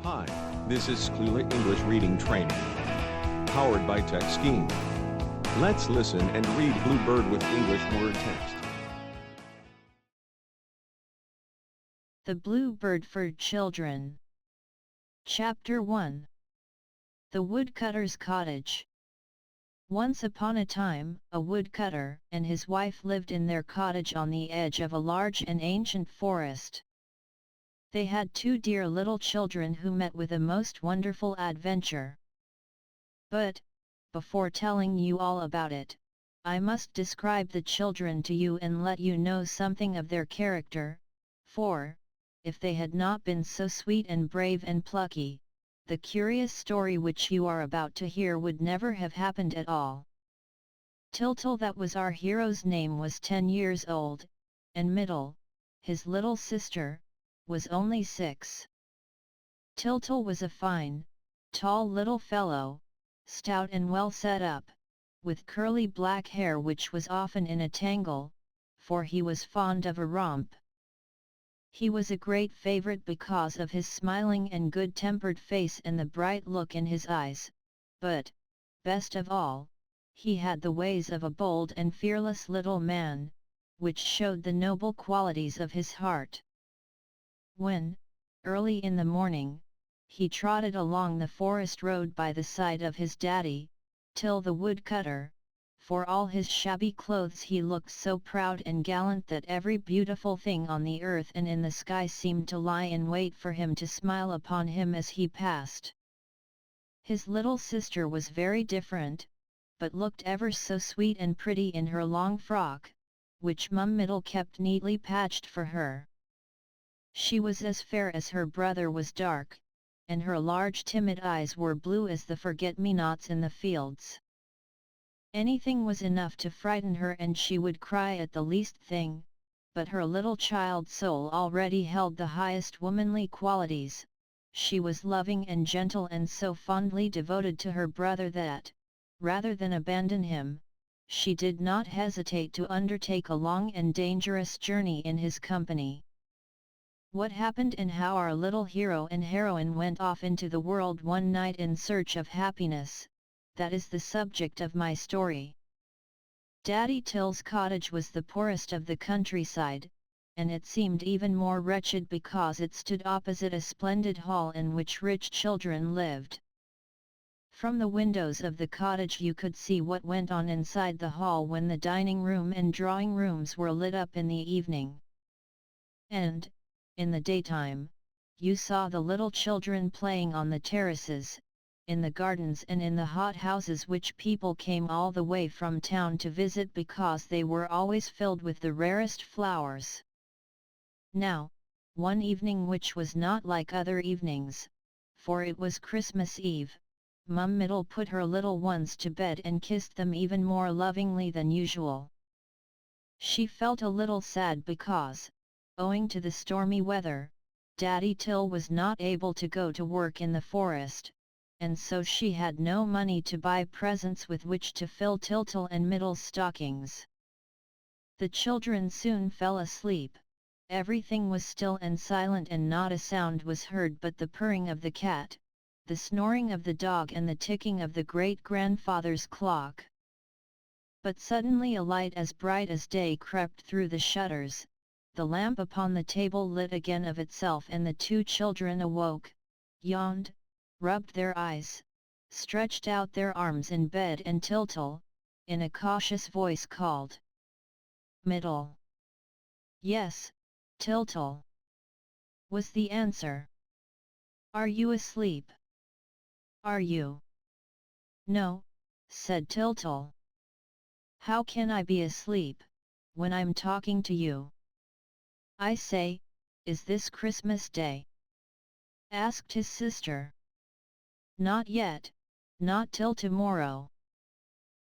Hi, this is Sklula English Reading Training. Powered by TechScheme. Let's listen and read Bluebeard with English word text. The Bluebird for Children. Chapter 1. The Woodcutter's Cottage. Once upon a time, a woodcutter and his wife lived in their cottage on the edge of a large and ancient forest. They had 2 dear little children who met with a most wonderful adventure. But, before telling you all about it, I must describe the children to you and let you know something of their character, for, if they had not been so sweet and brave and plucky, the curious story which you are about to hear would never have happened at all. Tiltle, that was our hero's name, was 10 years old, and Middle, his little sister, was only 6. Tiltle was a fine, tall little fellow, stout and well set up, with curly black hair which was often in a tangle, for he was fond of a romp. He was a great favorite because of his smiling and good-tempered face and the bright look in his eyes, but, best of all, he had the ways of a bold and fearless little man, which showed the noble qualities of his heart. When, early in the morning, he trotted along the forest road by the side of his daddy, Till the woodcutter, for all his shabby clothes he looked so proud and gallant that every beautiful thing on the earth and in the sky seemed to lie in wait for him to smile upon him as he passed. His little sister was very different, but looked ever so sweet and pretty in her long frock, which Mum Middle kept neatly patched for her. She was as fair as her brother was dark, and her large timid eyes were blue as the forget-me-nots in the fields. Anything was enough to frighten her and she would cry at the least thing, but her little child soul already held the highest womanly qualities. She was loving and gentle and so fondly devoted to her brother that, rather than abandon him, she did not hesitate to undertake a long and dangerous journey in his company. What happened and how our little hero and heroine went off into the world one night in search of happiness, that is the subject of my story. Daddy Till's cottage was the poorest of the countryside, and it seemed even more wretched because it stood opposite a splendid hall in which rich children lived. From the windows of the cottage you could see what went on inside the hall when the dining room and drawing rooms were lit up in the evening. And, in the daytime, you saw the little children playing on the terraces, in the gardens and in the hot houses which people came all the way from town to visit because they were always filled with the rarest flowers. Now, one evening which was not like other evenings, for it was Christmas Eve, Mum Middle put her little ones to bed and kissed them even more lovingly than usual. She felt a little sad because, owing to the stormy weather, Daddy Till was not able to go to work in the forest, and so she had no money to buy presents with which to fill Tiltle and Middle's stockings. The children soon fell asleep, everything was still and silent and not a sound was heard but the purring of the cat, the snoring of the dog and the ticking of the great-grandfather's clock. But suddenly a light as bright as day crept through the shutters, the lamp upon the table lit again of itself and the 2 children awoke, yawned, rubbed their eyes, stretched out their arms in bed and Tiltle, in a cautious voice called, "Middle." "Yes, Tiltle," was the answer. "Are you asleep?" "Are you?" "No," said Tiltle. "How can I be asleep, when I'm talking to you?" "I say, is this Christmas Day?" asked his sister. "Not yet, not till tomorrow."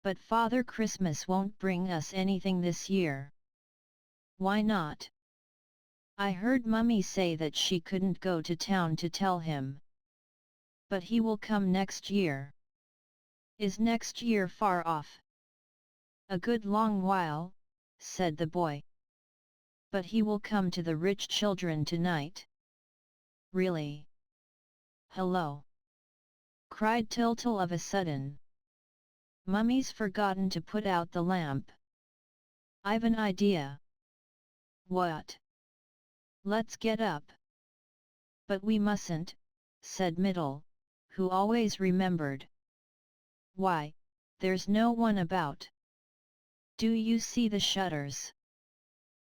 "But Father Christmas won't bring us anything this year." "Why not?" "I heard Mummy say that she couldn't go to town to tell him." "But he will come next year." "Is next year far off?" "A good long while," said the boy. "But he will come to the rich children tonight." "Really?" Hello! Cried Tiltle of a sudden. Mummy's forgotten to put out the lamp. I've an idea. What? Let's get up. But we mustn't, said Middle, who always remembered. Why, there's no one about. Do you see the shutters?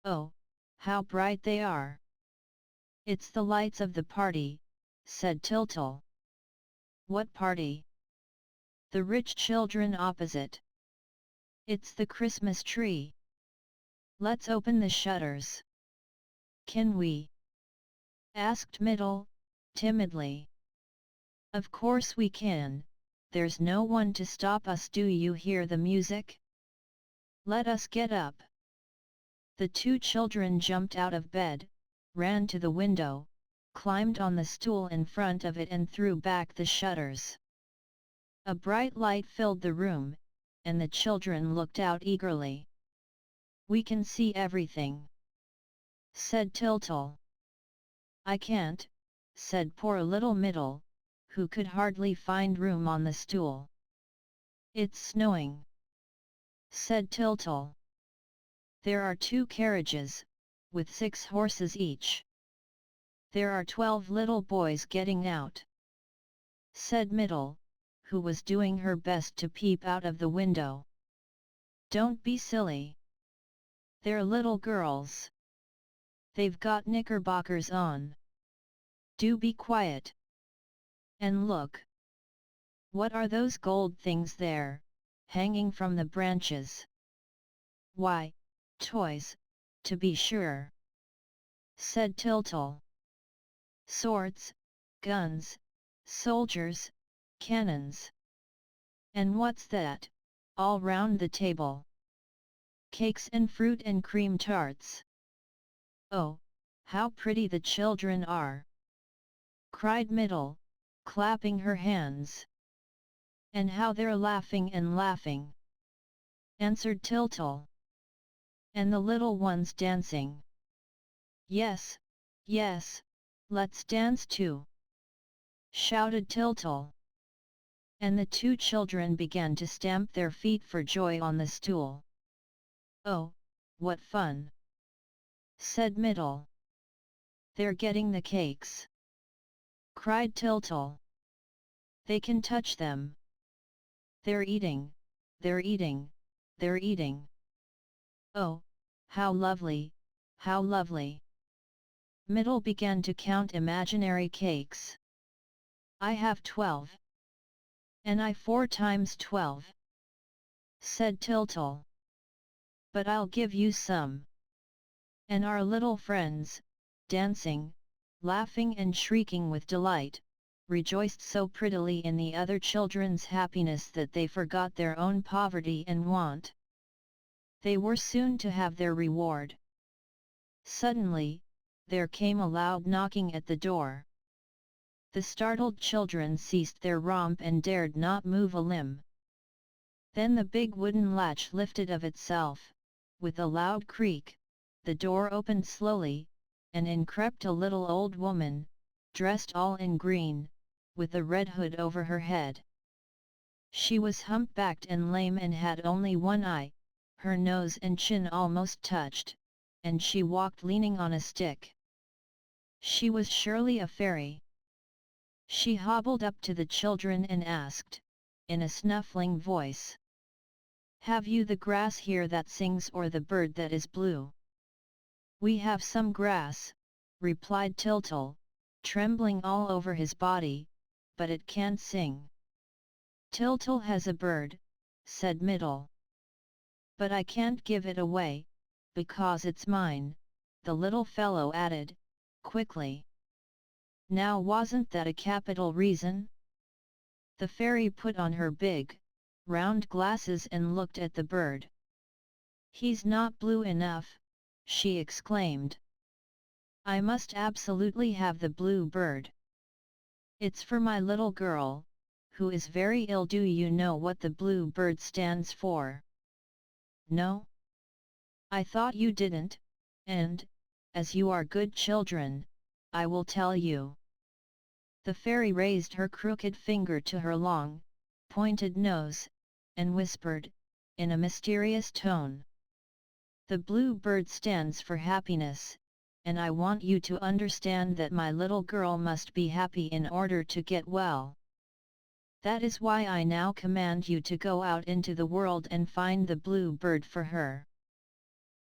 Oh, how bright they are! It's the lights of the party, said Tiltle. What party? The rich children opposite. It's the Christmas tree. Let's open the shutters. Can we? Asked Middle, timidly. Of course we can, there's no one to stop us. Do you hear the music? Let us get up. The two children jumped out of bed, ran to the window, climbed on the stool in front of it and threw back the shutters. A bright light filled the room, and the children looked out eagerly. We can see everything, said Tiltle. I can't, said poor little Middle, who could hardly find room on the stool. It's snowing, said Tiltle. There are 2 carriages, with 6 horses each. There are 12 little boys getting out, said Middle, who was doing her best to peep out of the window. Don't be silly. They're little girls. They've got knickerbockers on. Do be quiet. And look. What are those gold things there, hanging from the branches? Why, toys, to be sure, said Tiltle. Swords, guns, soldiers, cannons. And what's that, all round the table? Cakes and fruit and cream tarts. Oh, how pretty the children are! Cried Middle, clapping her hands. And how they're laughing and laughing, answered Tiltle. And the little ones dancing. Yes, yes, let's dance too, shouted Tiltle. And the 2 children began to stamp their feet for joy on the stool. Oh, what fun! Said Middle. They're getting the cakes, cried Tiltle. They can touch them. They're eating, they're eating, they're eating. Oh, how lovely, how lovely! Middle began to count imaginary cakes. I have 12. And I 4 times 12, said Tiltle. But I'll give you some. And our little friends, dancing, laughing and shrieking with delight, rejoiced so prettily in the other children's happiness that they forgot their own poverty and want. They were soon to have their reward. Suddenly, there came a loud knocking at the door. The startled children ceased their romp and dared not move a limb. Then the big wooden latch lifted of itself, with a loud creak, the door opened slowly, and in crept a little old woman, dressed all in green, with a red hood over her head. She was humpbacked and lame and had only one eye, her nose and chin almost touched, and she walked leaning on a stick. She was surely a fairy. She hobbled up to the children and asked, in a snuffling voice, "Have you the grass here that sings or the bird that is blue?" "We have some grass," replied Tiltle, trembling all over his body, "but it can't sing." "Tiltle has a bird," said Middle. "But I can't give it away, because it's mine," the little fellow added, quickly. Now wasn't that a capital reason? The fairy put on her big, round glasses and looked at the bird. "He's not blue enough," she exclaimed. "I must absolutely have the blue bird. It's for my little girl, who is very ill." "Do you know what the blue bird stands for?" "No? I thought you didn't, and, as you are good children, I will tell you. The fairy raised her crooked finger to her long, pointed nose, and whispered, in a mysterious tone. "The blue bird stands for happiness, and I want you to understand that my little girl must be happy in order to get well. That is why I now command you to go out into the world and find the blue bird for her.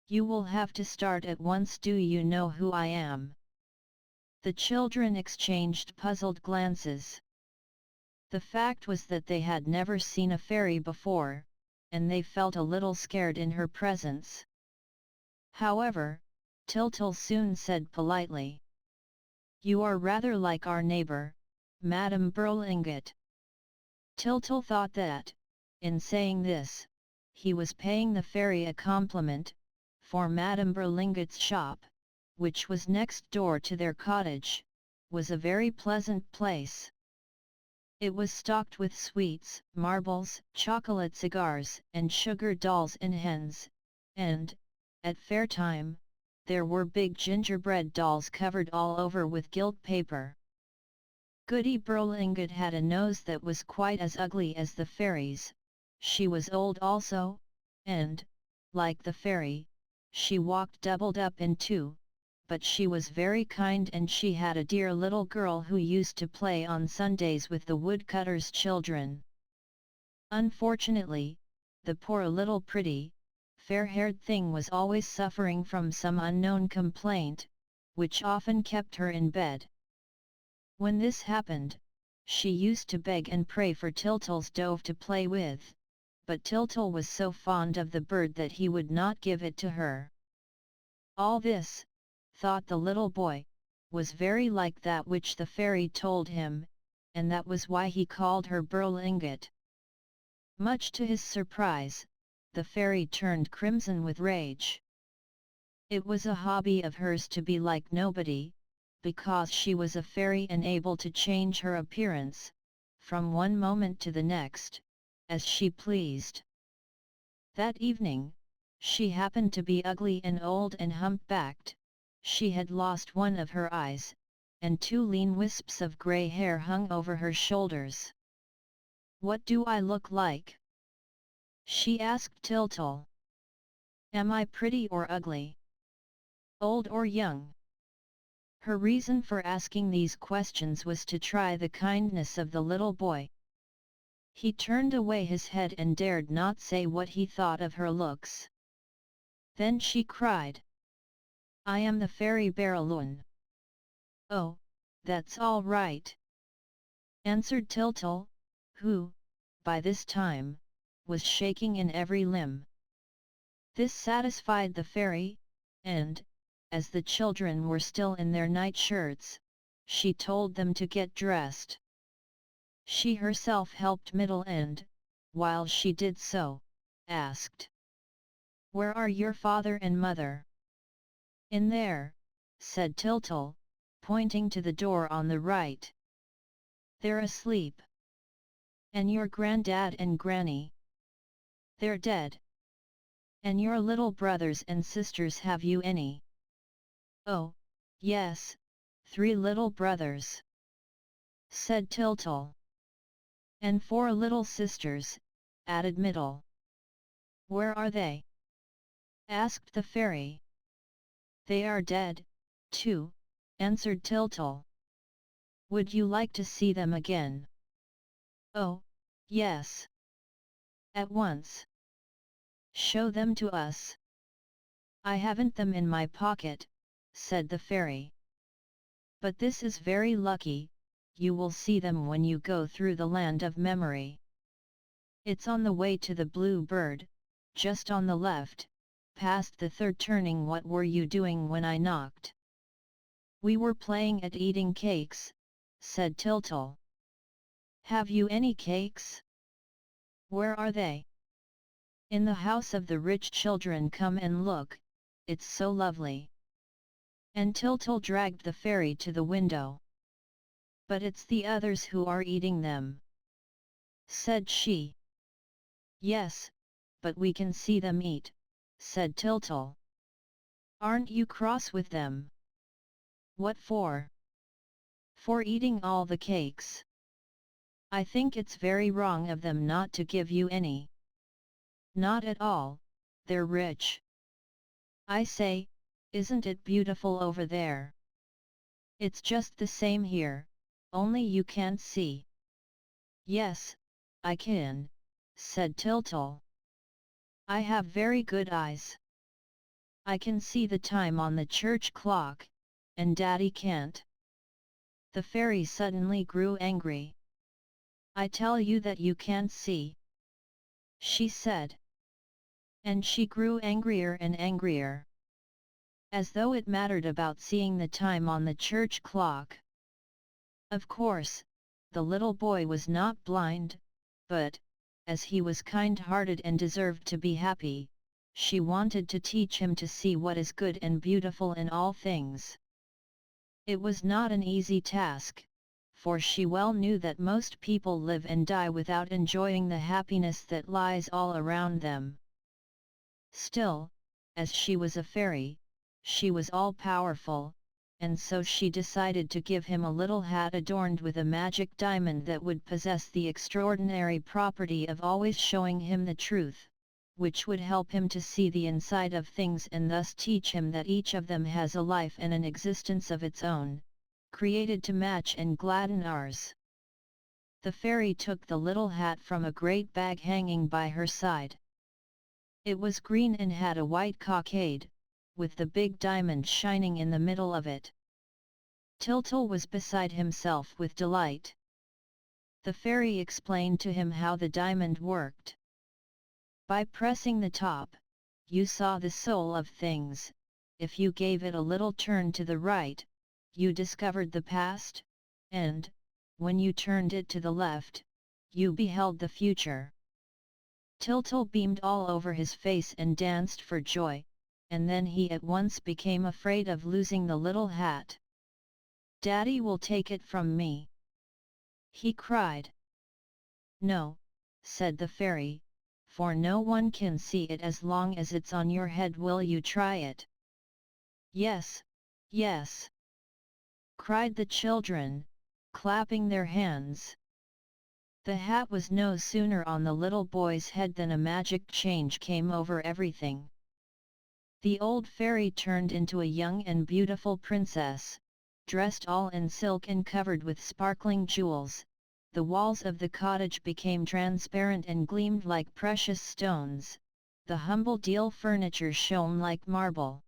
You will have to start at once. Do you know who I am?" The children exchanged puzzled glances. The fact was that they had never seen a fairy before, and they felt a little scared in her presence. However, Tyltyl soon said politely, "You are rather like our neighbor, Madame Berlingot." Tyltyl thought that, in saying this, he was paying the fairy a compliment, for Madame Berlingot's shop, which was next door to their cottage, was a very pleasant place. It was stocked with sweets, marbles, chocolate cigars, and sugar dolls and hens, and, at fair time, there were big gingerbread dolls covered all over with gilt paper. Goody Berlingot had a nose that was quite as ugly as the fairy's. She was old also, and, like the fairy, she walked doubled up in two, but she was very kind, and she had a dear little girl who used to play on Sundays with the woodcutters' children. Unfortunately, the poor little pretty, fair-haired thing was always suffering from some unknown complaint, which often kept her in bed. When this happened, she used to beg and pray for Tyltyl's dove to play with, but Tyltyl was so fond of the bird that he would not give it to her. All this, thought the little boy, was very like that which the fairy told him, and that was why he called her Berlingot. Much to his surprise, the fairy turned crimson with rage. It was a hobby of hers to be like nobody, because she was a fairy and able to change her appearance, from one moment to the next, as she pleased. That evening, she happened to be ugly and old and humpbacked. She had lost one of her eyes, and two lean wisps of grey hair hung over her shoulders. "What do I look like?" she asked Tyltyl. "Am I pretty or ugly? Old or young?" Her reason for asking these questions was to try the kindness of the little boy. He turned away his head and dared not say what he thought of her looks. Then she cried, "I am the fairy Berylune." "Oh, that's all right," answered Tyltyl, who, by this time, was shaking in every limb. This satisfied the fairy, and, as the children were still in their nightshirts, she told them to get dressed. She herself helped Middle and, while she did so, asked, "Where are your father and mother?" "In there," said Tyltyl, pointing to the door on the right. "They're asleep." "And your granddad and granny?" "They're dead." "And your little brothers and sisters, have you any?" "Oh, yes, 3 little brothers," said Tyltyl. "And 4 little sisters," added Middle. "Where are they?" asked the fairy. "They are dead, too," answered Tyltyl. "Would you like to see them again?" "Oh, yes. At once." "Show them to us." "I haven't them in my pocket," said the fairy. "But this is very lucky, you will see them when you go through the land of memory. It's on the way to the Bluebird, just on the left, past the 3rd turning." "What were you doing when I knocked?" "We were playing at eating cakes," said Tyltyl. "Have you any cakes?" "Where are they?" "In the house of the rich children. Come and look, it's so lovely." And Tyltyl dragged the fairy to the window. "But it's the others who are eating them," said she. "Yes, but we can see them eat," said Tyltyl. "Aren't you cross with them?" "What for?" for eating all the cakes. I think it's very wrong of them not to give you any. Not at all, they're rich. I say, isn't it beautiful over there? It's just the same here, only you can't see. Yes, I can, said Tiltal. I have very good eyes. I can see the time on the church clock, and Daddy can't. The fairy suddenly grew angry. I tell you that you can't see, she said. And she grew angrier and angrier. As though it mattered about seeing the time on the church clock. Of course, the little boy was not blind, but, as he was kind-hearted and deserved to be happy, she wanted to teach him to see what is good and beautiful in all things. It was not an easy task, for she well knew that most people live and die without enjoying the happiness that lies all around them. Still, as she was a fairy, she was all-powerful, and so she decided to give him a little hat adorned with a magic diamond that would possess the extraordinary property of always showing him the truth, which would help him to see the inside of things and thus teach him that each of them has a life and an existence of its own, created to match and gladden ours. The fairy took the little hat from a great bag hanging by her side. It was green and had a white cockade, with the big diamond shining in the middle of it. Tiltal was beside himself with delight. The fairy explained to him how the diamond worked. By pressing the top, you saw the soul of things. If you gave it a little turn to the right, you discovered the past, and, when you turned it to the left, you beheld the future. Tiltal beamed all over his face and danced for joy, and then he at once became afraid of losing the little hat. "Daddy will take it from me!" he cried. "No," said the fairy, "for no one can see it as long as it's on your head. Will you try it?" "Yes, yes!" cried the children, clapping their hands. The hat was no sooner on the little boy's head than a magic change came over everything. The old fairy turned into a young and beautiful princess, dressed all in silk and covered with sparkling jewels. The walls of the cottage became transparent and gleamed like precious stones. The humble deal furniture shone like marble.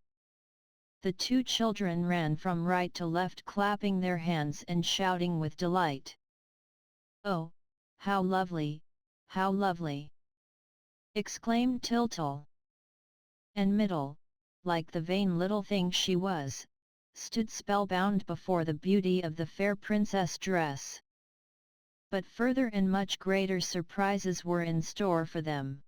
The two children ran from right to left, clapping their hands and shouting with delight. "Oh, how lovely, how lovely!" exclaimed Tiltal. And Middle, like the vain little thing she was, stood spellbound before the beauty of the fair princess dress. But further and much greater surprises were in store for them.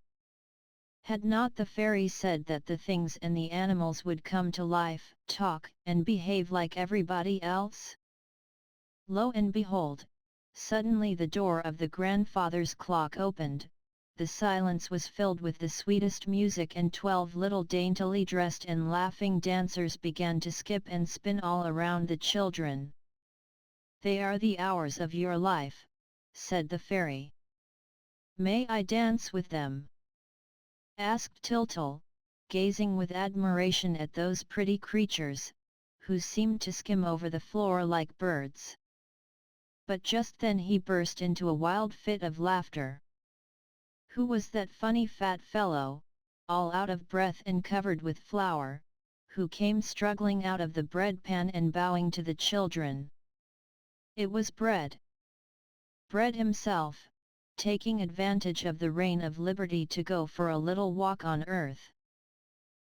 Had not the fairy said that the things and the animals would come to life, talk, and behave like everybody else? Lo and behold, suddenly the door of the grandfather's clock opened. The silence was filled with the sweetest music, and 12 little daintily dressed and laughing dancers began to skip and spin all around the children. "They are the hours of your life," said the fairy. "May I dance with them?" asked Tiltal, gazing with admiration at those pretty creatures, who seemed to skim over the floor like birds. But just then he burst into a wild fit of laughter. Who was that funny fat fellow, all out of breath and covered with flour, who came struggling out of the bread pan and bowing to the children? It was Bread. Bread himself, taking advantage of the reign of liberty to go for a little walk on earth.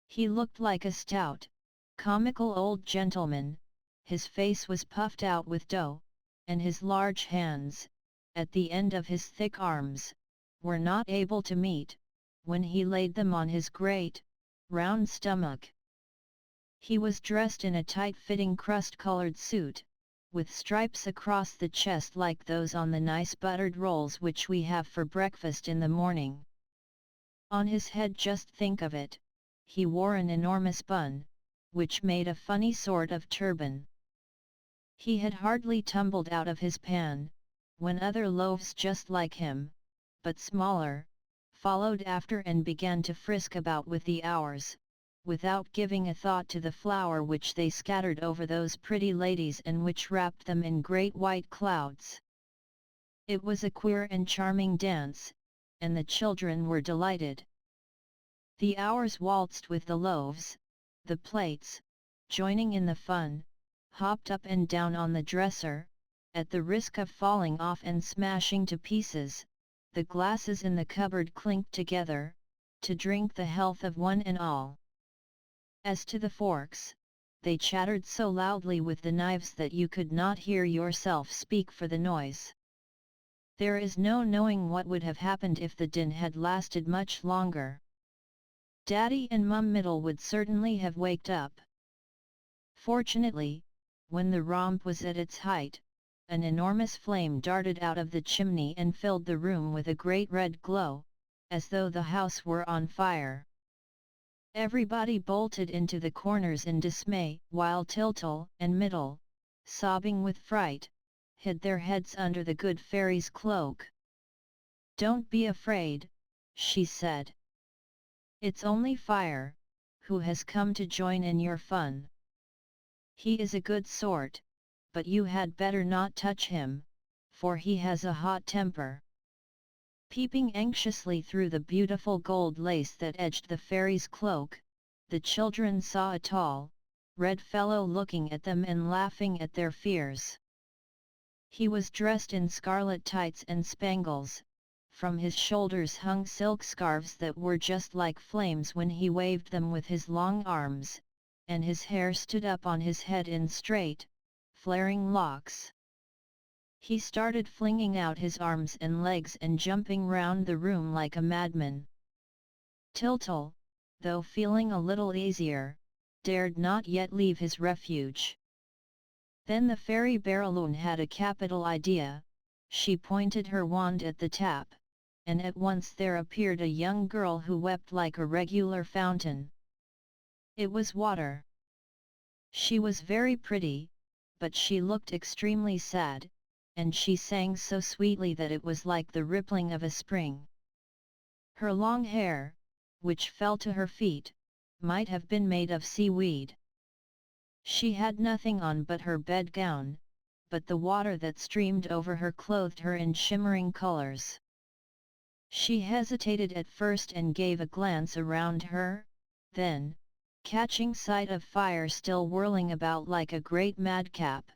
He looked like a stout, comical old gentleman. His face was puffed out with dough, and his large hands, at the end of his thick arms, were not able to meet, when he laid them on his great, round stomach. He was dressed in a tight-fitting crust-colored suit, with stripes across the chest like those on the nice buttered rolls which we have for breakfast in the morning. On his head, just think of it, he wore an enormous bun, which made a funny sort of turban. He had hardly tumbled out of his pan, when other loaves just like him, but smaller, followed after and began to frisk about with the hours, without giving a thought to the flour which they scattered over those pretty ladies and which wrapped them in great white clouds. It was a queer and charming dance, and the children were delighted. The hours waltzed with the loaves, the plates, joining in the fun, hopped up and down on the dresser, at the risk of falling off and smashing to pieces. The glasses in the cupboard clinked together, to drink the health of one and all. As to the forks, they chattered so loudly with the knives that you could not hear yourself speak for the noise. There is no knowing what would have happened if the din had lasted much longer. Daddy and Mum Middle would certainly have waked up. Fortunately, when the romp was at its height, an enormous flame darted out of the chimney and filled the room with a great red glow, as though the house were on fire. Everybody bolted into the corners in dismay, while Tiltle and Middle, sobbing with fright, hid their heads under the good fairy's cloak. "Don't be afraid," she said. "It's only Fire, who has come to join in your fun. He is a good sort, but you had better not touch him, for he has a hot temper." Peeping anxiously through the beautiful gold lace that edged the fairy's cloak, the children saw a tall, red fellow looking at them and laughing at their fears. He was dressed in scarlet tights and spangles, from his shoulders hung silk scarves that were just like flames when he waved them with his long arms, and his hair stood up on his head in straight, flaring locks. He started flinging out his arms and legs and jumping round the room like a madman. Tiltle, though feeling a little easier, dared not yet leave his refuge. Then the fairy Barraloon had a capital idea. She pointed her wand at the tap, and at once there appeared a young girl who wept like a regular fountain. It was water. She was very pretty, but she looked extremely sad, and she sang so sweetly that it was like the rippling of a spring. Her long hair, which fell to her feet, might have been made of seaweed. She had nothing on but her bedgown, but the water that streamed over her clothed her in shimmering colors. She hesitated at first and gave a glance around her, then, catching sight of Fire still whirling about like a great madcap,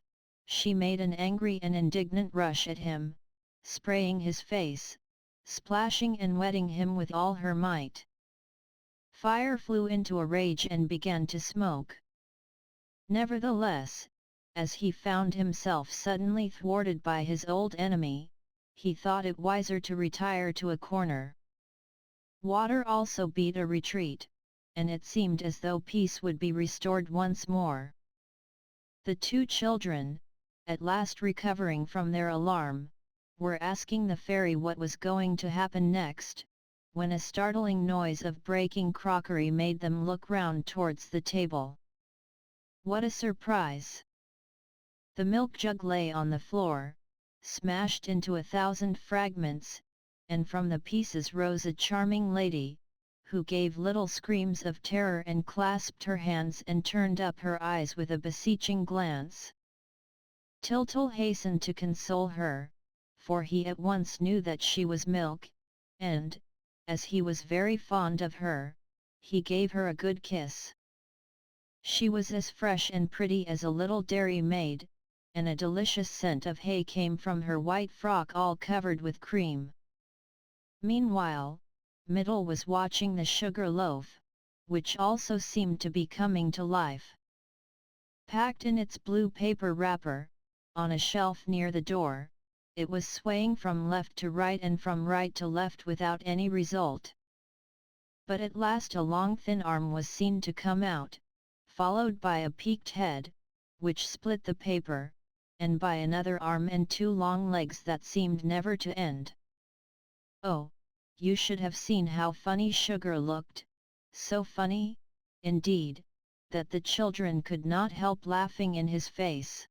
she made an angry and indignant rush at him, spraying his face, splashing and wetting him with all her might. Fire flew into a rage and began to smoke. Nevertheless, as he found himself suddenly thwarted by his old enemy, he thought it wiser to retire to a corner. Water also beat a retreat, and it seemed as though peace would be restored once more. The two children, at last recovering from their alarm, were asking the fairy what was going to happen next, when a startling noise of breaking crockery made them look round towards the table. What a surprise! The milk jug lay on the floor, smashed into 1,000 fragments, and from the pieces rose a charming lady, who gave little screams of terror and clasped her hands and turned up her eyes with a beseeching glance. Tiltle hastened to console her, for he at once knew that she was milk, and, as he was very fond of her, he gave her a good kiss. She was as fresh and pretty as a little dairy maid, and a delicious scent of hay came from her white frock all covered with cream. Meanwhile, Middle was watching the sugar loaf, which also seemed to be coming to life. Packed in its blue paper wrapper, on a shelf near the door, it was swaying from left to right and from right to left without any result. But at last a long thin arm was seen to come out, followed by a peaked head, which split the paper, and by another arm and two long legs that seemed never to end. Oh, you should have seen how funny Sugar looked, so funny, indeed, that the children could not help laughing in his face.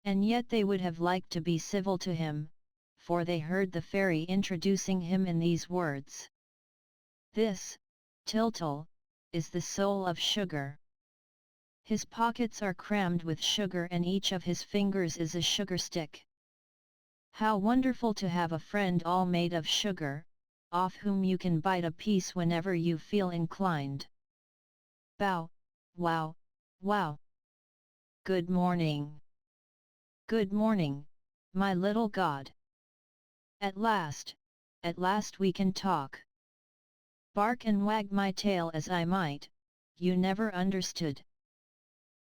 And yet they would have liked to be civil to him, for they heard the fairy introducing him in these words. This, Tiltal, is the soul of sugar. His pockets are crammed with sugar and each of his fingers is a sugar stick. How wonderful to have a friend all made of sugar, off whom you can bite a piece whenever you feel inclined. Bow, wow, wow. Good morning. Good morning, my little god. At last we can talk. Bark and wag my tail as I might, you never understood.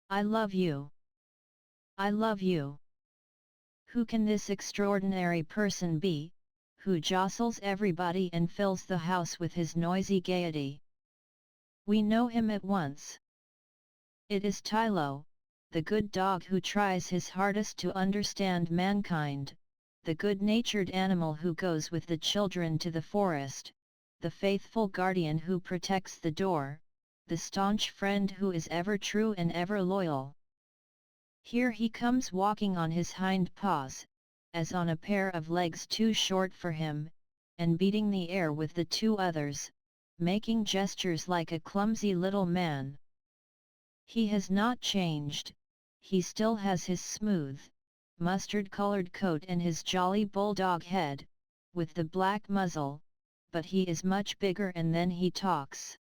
I love you. I love you. Who can this extraordinary person be, who jostles everybody and fills the house with his noisy gaiety? We know him at once. It is Tylo, the good dog who tries his hardest to understand mankind, the good-natured animal who goes with the children to the forest, the faithful guardian who protects the door, the staunch friend who is ever true and ever loyal. Here he comes walking on his hind paws, as on a pair of legs too short for him, and beating the air with the two others, making gestures like a clumsy little man. He has not changed, he still has his smooth, mustard-colored coat and his jolly bulldog head, with the black muzzle, but he is much bigger and then he talks.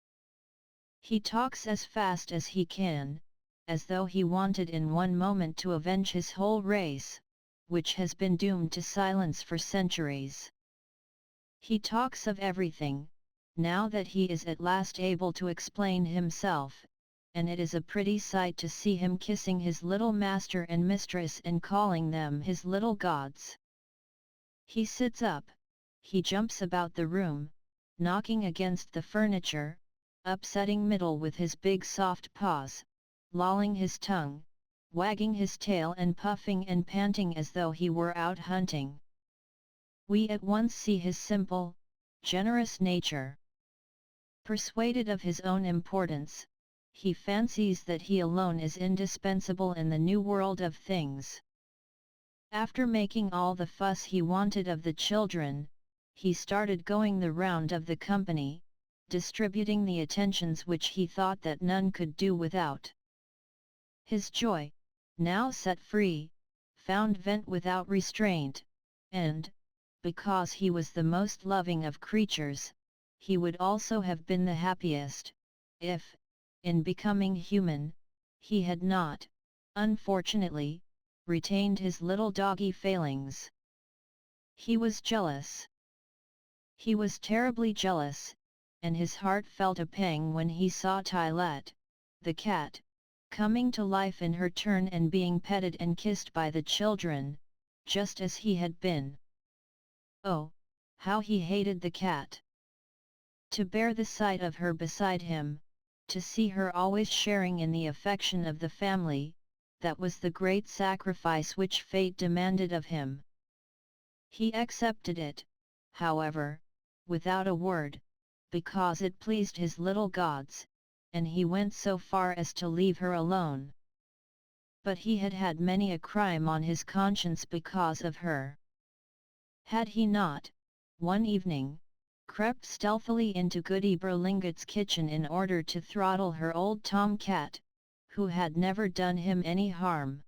He talks as fast as he can, as though he wanted in one moment to avenge his whole race, which has been doomed to silence for centuries. He talks of everything, now that he is at last able to explain himself, and it is a pretty sight to see him kissing his little master and mistress and calling them his little gods. He sits up, he jumps about the room, knocking against the furniture, upsetting middle with his big soft paws, lolling his tongue, wagging his tail and puffing and panting as though he were out hunting. We at once see his simple, generous nature. Persuaded of his own importance, he fancies that he alone is indispensable in the new world of things. After making all the fuss he wanted of the children, he started going the round of the company, distributing the attentions which he thought that none could do without. His joy, now set free, found vent without restraint, and, because he was the most loving of creatures, he would also have been the happiest, if, in becoming human, he had not, unfortunately, retained his little doggy failings. He was jealous. He was terribly jealous, and his heart felt a pang when he saw Tylette, the cat, coming to life in her turn and being petted and kissed by the children, just as he had been. Oh, how he hated the cat! To bear the sight of her beside him, to see her always sharing in the affection of the family, that was the great sacrifice which fate demanded of him. He accepted it, however, without a word, because it pleased his little gods, and he went so far as to leave her alone. But he had had many a crime on his conscience because of her. Had he not, one evening, crept stealthily into Goody Berlinget's kitchen in order to throttle her old tom-cat, who had never done him any harm?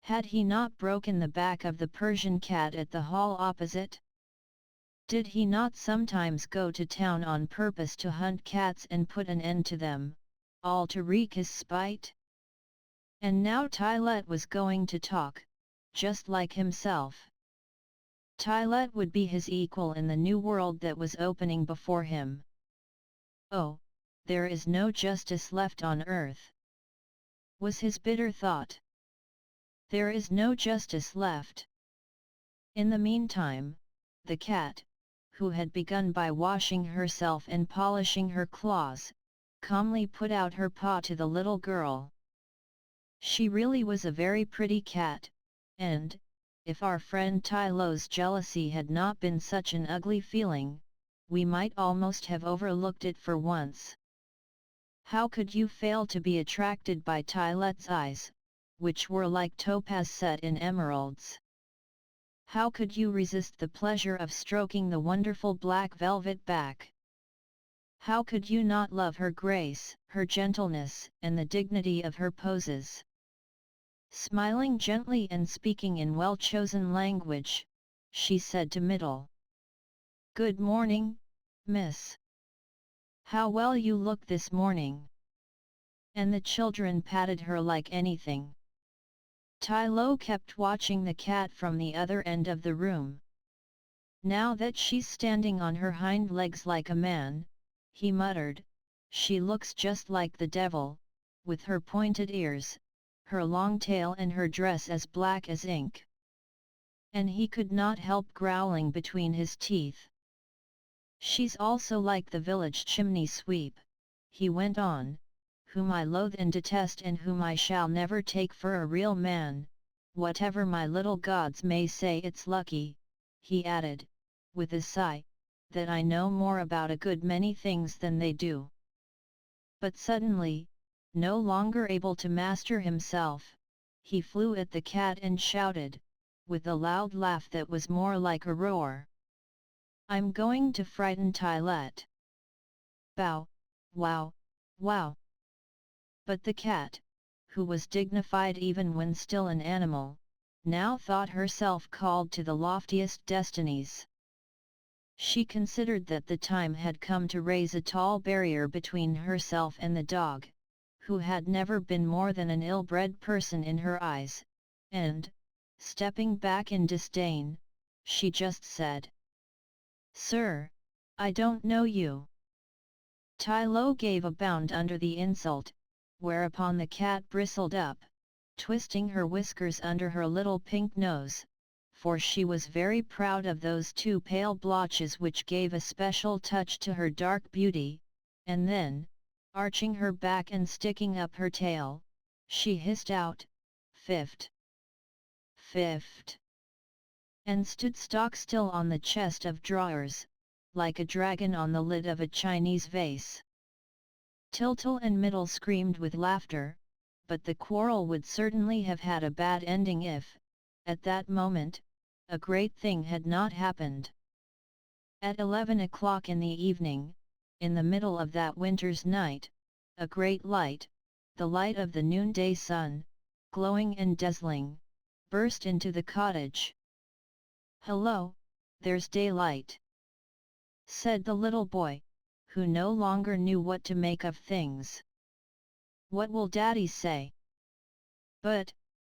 Had he not broken the back of the Persian cat at the hall opposite? Did he not sometimes go to town on purpose to hunt cats and put an end to them, all to wreak his spite? And now Tylette was going to talk, just like himself. Tylette would be his equal in the new world that was opening before him. Oh, there is no justice left on earth, was his bitter thought. There is no justice left. In the meantime, the cat, who had begun by washing herself and polishing her claws, calmly put out her paw to the little girl. She really was a very pretty cat, and, if our friend Tylo's jealousy had not been such an ugly feeling, we might almost have overlooked it for once. How could you fail to be attracted by Tylette's eyes, which were like topaz set in emeralds. How could you resist the pleasure of stroking the wonderful black velvet back? How could you not love her grace, her gentleness, and the dignity of her poses? Smiling gently and speaking in well-chosen language, she said to Middle, "Good morning, miss. How well you look this morning." And the children patted her like anything. Tai Lo kept watching the cat from the other end of the room. "Now that she's standing on her hind legs like a man," he muttered, "she looks just like the devil, with her pointed ears, her long tail and her dress as black as ink." And he could not help growling between his teeth. "She's also like the village chimney sweep," he went on, "whom I loathe and detest and whom I shall never take for a real man, whatever my little gods may say. It's lucky," he added, with a sigh, "that I know more about a good many things than they do." But suddenly, no longer able to master himself, he flew at the cat and shouted, with a loud laugh that was more like a roar, "I'm going to frighten Tylet. Bow, wow, wow." But the cat, who was dignified even when still an animal, now thought herself called to the loftiest destinies. She considered that the time had come to raise a tall barrier between herself and the dog, who had never been more than an ill-bred person in her eyes, and, stepping back in disdain, she just said, "Sir, I don't know you." Tai Lo gave a bound under the insult, whereupon the cat bristled up, twisting her whiskers under her little pink nose, for she was very proud of those two pale blotches which gave a special touch to her dark beauty, and then, arching her back and sticking up her tail, she hissed out, "Fift! Fift!" and stood stock still on the chest of drawers, like a dragon on the lid of a Chinese vase. Tiltle and Middle screamed with laughter, but the quarrel would certainly have had a bad ending if, at that moment, a great thing had not happened. At 11 o'clock in the evening, in the middle of that winter's night, a great light, the light of the noonday sun, glowing and dazzling, burst into the cottage. "Hello, there's daylight," said the little boy, who no longer knew what to make of things. "What will Daddy say?" But,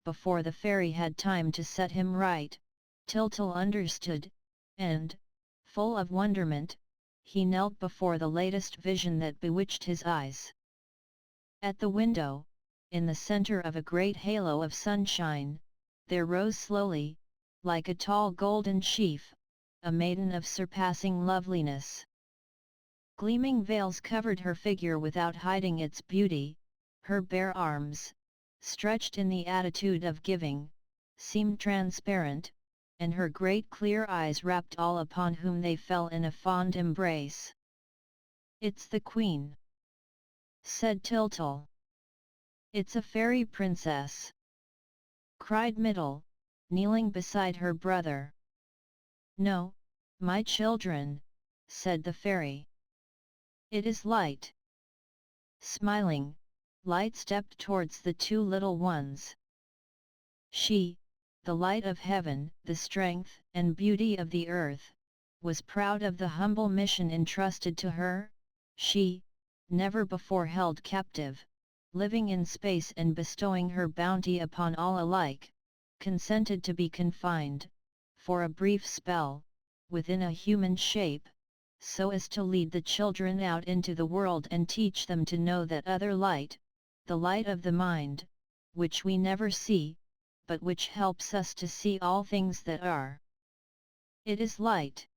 before the fairy had time to set him right, Tiltle understood, and, full of wonderment, he knelt before the latest vision that bewitched his eyes. At the window, in the center of a great halo of sunshine, there rose slowly, like a tall golden sheaf, a maiden of surpassing loveliness. Gleaming veils covered her figure without hiding its beauty, her bare arms, stretched in the attitude of giving, seemed transparent, and her great clear eyes wrapped all upon whom they fell in a fond embrace. "It's the Queen," said Tiltle. "It's a fairy princess," cried Middle, kneeling beside her brother. "No, my children," said the fairy. "It is Light." Smiling, Light stepped towards the two little ones. She, the light of heaven, the strength and beauty of the earth, was proud of the humble mission entrusted to her. She, never before held captive, living in space and bestowing her bounty upon all alike, consented to be confined, for a brief spell, within a human shape, so as to lead the children out into the world and teach them to know that other light, the light of the mind, which we never see, but which helps us to see all things that are. "It is Light!"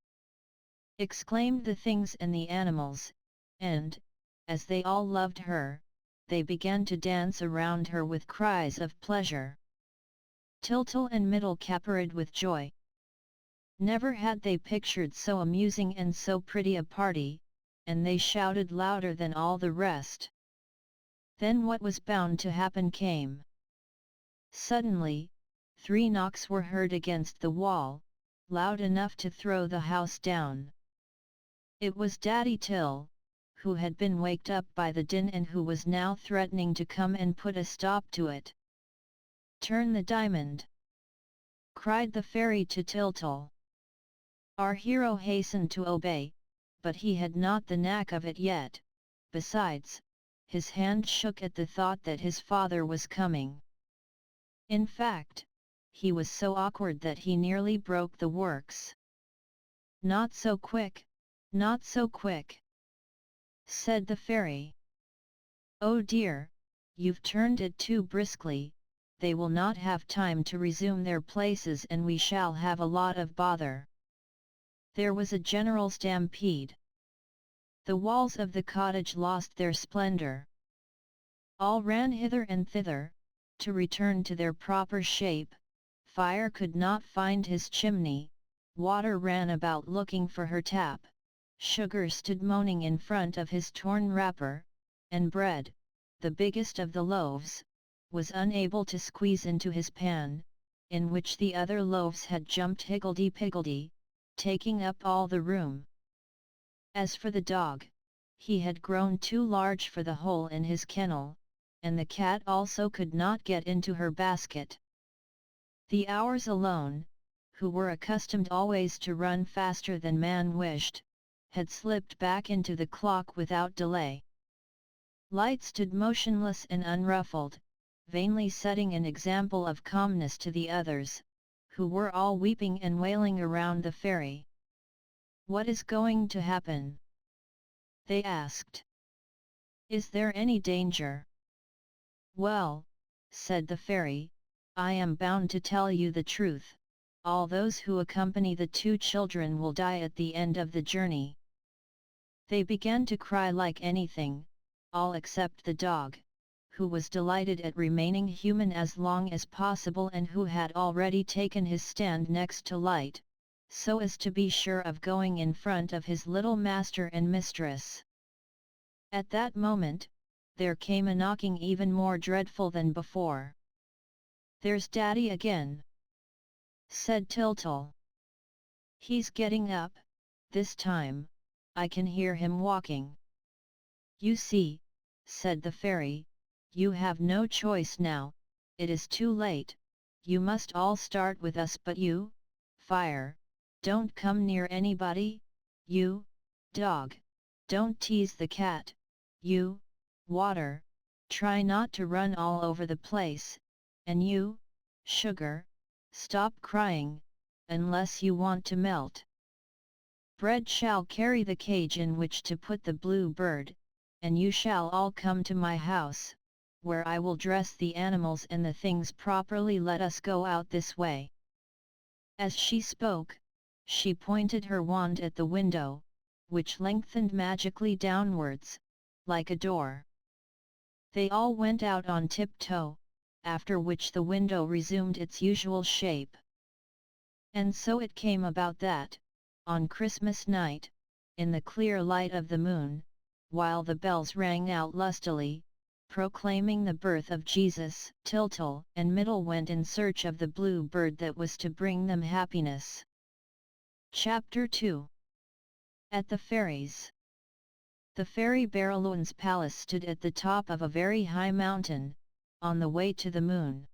exclaimed the things and the animals, and, as they all loved her, they began to dance around her with cries of pleasure. Tiltle and Middle capered with joy. Never had they pictured so amusing and so pretty a party, and they shouted louder than all the rest. Then what was bound to happen came. Suddenly, 3 knocks were heard against the wall, loud enough to throw the house down. It was Daddy Till, who had been waked up by the din and who was now threatening to come and put a stop to it. "Turn the diamond!" cried the fairy to Tyltyl. Our hero hastened to obey, but he had not the knack of it yet. Besides, his hand shook at the thought that his father was coming. In fact, he was so awkward that he nearly broke the works. "Not so quick, not so quick," said the fairy. "Oh dear, you've turned it too briskly, they will not have time to resume their places and we shall have a lot of bother." There was a general stampede. The walls of the cottage lost their splendor. All ran hither and thither, to return to their proper shape. Fire could not find his chimney, Water ran about looking for her tap, Sugar stood moaning in front of his torn wrapper, and Bread, the biggest of the loaves, was unable to squeeze into his pan, in which the other loaves had jumped higgledy-piggledy, taking up all the room. As for the dog, he had grown too large for the hole in his kennel, and the cat also could not get into her basket. The hours alone, who were accustomed always to run faster than man wished, had slipped back into the clock without delay. Light stood motionless and unruffled, vainly setting an example of calmness to the others, who were all weeping and wailing around the fairy. "What is going to happen?" they asked. "Is there any danger?" "Well," said the fairy, "I am bound to tell you the truth. All those who accompany the 2 children will die at the end of the journey." They began to cry like anything, all except the dog, who was delighted at remaining human as long as possible and who had already taken his stand next to Light, so as to be sure of going in front of his little master and mistress. At that moment, there came a knocking even more dreadful than before. "There's Daddy again," said Tyltyl. "He's getting up, this time, I can hear him walking." "You see," said the fairy, "you have no choice now, it is too late, you must all start with us, but you, Fire, don't come near anybody, you, Dog, don't tease the cat, you, Water, try not to run all over the place, and you, Sugar, stop crying, unless you want to melt. Bread shall carry the cage in which to put the blue bird, and you shall all come to my house, where I will dress the animals and the things properly. Let us go out this way." As she spoke, she pointed her wand at the window, which lengthened magically downwards, like a door. They all went out on tiptoe, after which the window resumed its usual shape. And so it came about that, on Christmas night, in the clear light of the moon, while the bells rang out lustily, proclaiming the birth of Jesus, Tyltyl and Middle went in search of the blue bird that was to bring them happiness. Chapter 2. At the Fairies. The fairy Barrowloon's palace stood at the top of a very high mountain, on the way to the moon.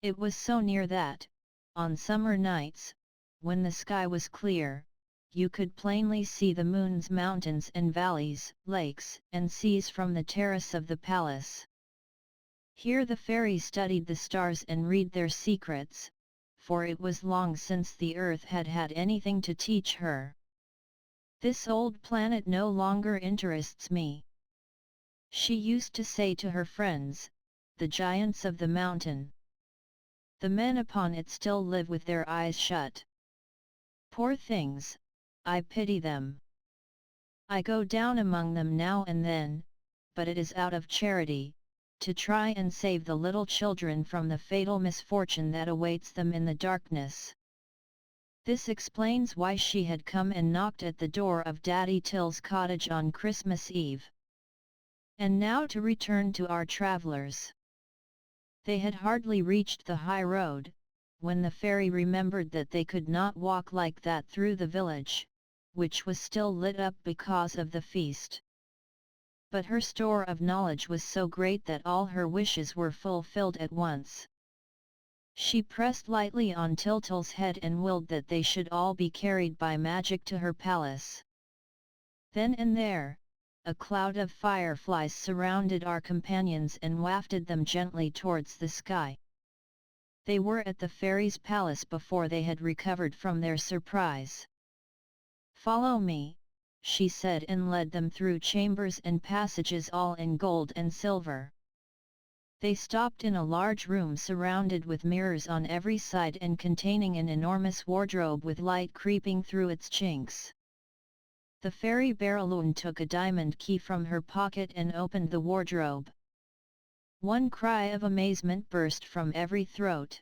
It was so near that, on summer nights, when the sky was clear, you could plainly see the moon's mountains and valleys, lakes and seas from the terrace of the palace. Here the fairy studied the stars and read their secrets, for it was long since the earth had had anything to teach her. "This old planet no longer interests me," she used to say to her friends, the giants of the mountain. "The men upon it still live with their eyes shut. Poor things, I pity them. I go down among them now and then, but it is out of charity, to try and save the little children from the fatal misfortune that awaits them in the darkness." This explains why she had come and knocked at the door of Daddy Till's cottage on Christmas Eve. And now to return to our travellers. They had hardly reached the high road, when the fairy remembered that they could not walk like that through the village, which was still lit up because of the feast. But her store of knowledge was so great that all her wishes were fulfilled at once. She pressed lightly on Tyltyl's head and willed that they should all be carried by magic to her palace. Then and there, a cloud of fireflies surrounded our companions and wafted them gently towards the sky. They were at the fairy's palace before they had recovered from their surprise. "Follow me," she said, and led them through chambers and passages all in gold and silver. They stopped in a large room surrounded with mirrors on every side and containing an enormous wardrobe with light creeping through its chinks. The fairy Baraloon took a diamond key from her pocket and opened the wardrobe. One cry of amazement burst from every throat.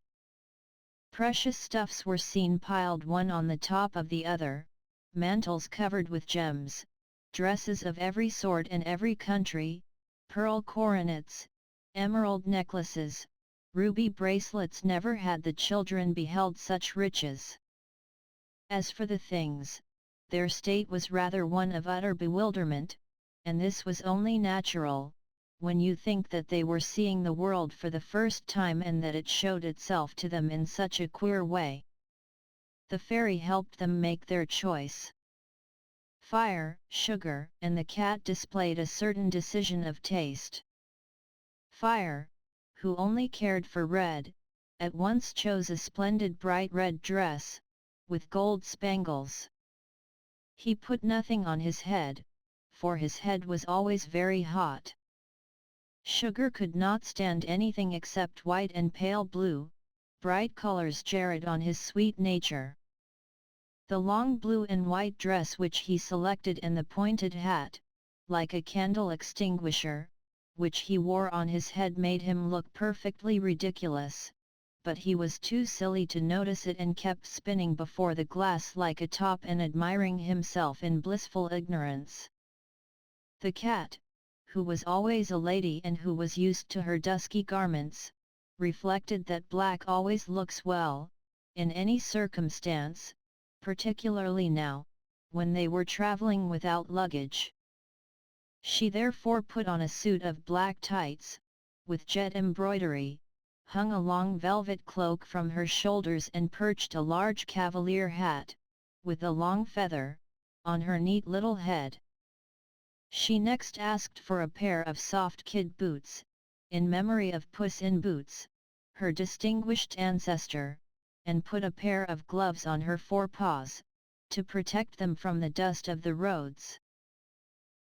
Precious stuffs were seen piled one on the top of the other, mantles covered with gems, dresses of every sort and every country, pearl coronets, emerald necklaces, ruby bracelets. Never had the children beheld such riches. As for the things, their state was rather one of utter bewilderment, and this was only natural, when you think that they were seeing the world for the first time and that it showed itself to them in such a queer way. The fairy helped them make their choice. Fire, Sugar, and the cat displayed a certain decision of taste. Fire, who only cared for red, at once chose a splendid bright red dress, with gold spangles. He put nothing on his head, for his head was always very hot. Sugar could not stand anything except white and pale blue, bright colors jarred on his sweet nature. The long blue and white dress which he selected and the pointed hat, like a candle extinguisher, which he wore on his head made him look perfectly ridiculous, but he was too silly to notice it and kept spinning before the glass like a top and admiring himself in blissful ignorance. The cat, who was always a lady and who was used to her dusky garments, reflected that black always looks well, in any circumstance, particularly now, when they were traveling without luggage. She therefore put on a suit of black tights, with jet embroidery, hung a long velvet cloak from her shoulders and perched a large cavalier hat, with a long feather, on her neat little head. She next asked for a pair of soft kid boots, in memory of Puss in Boots, her distinguished ancestor, and put a pair of gloves on her forepaws, to protect them from the dust of the roads.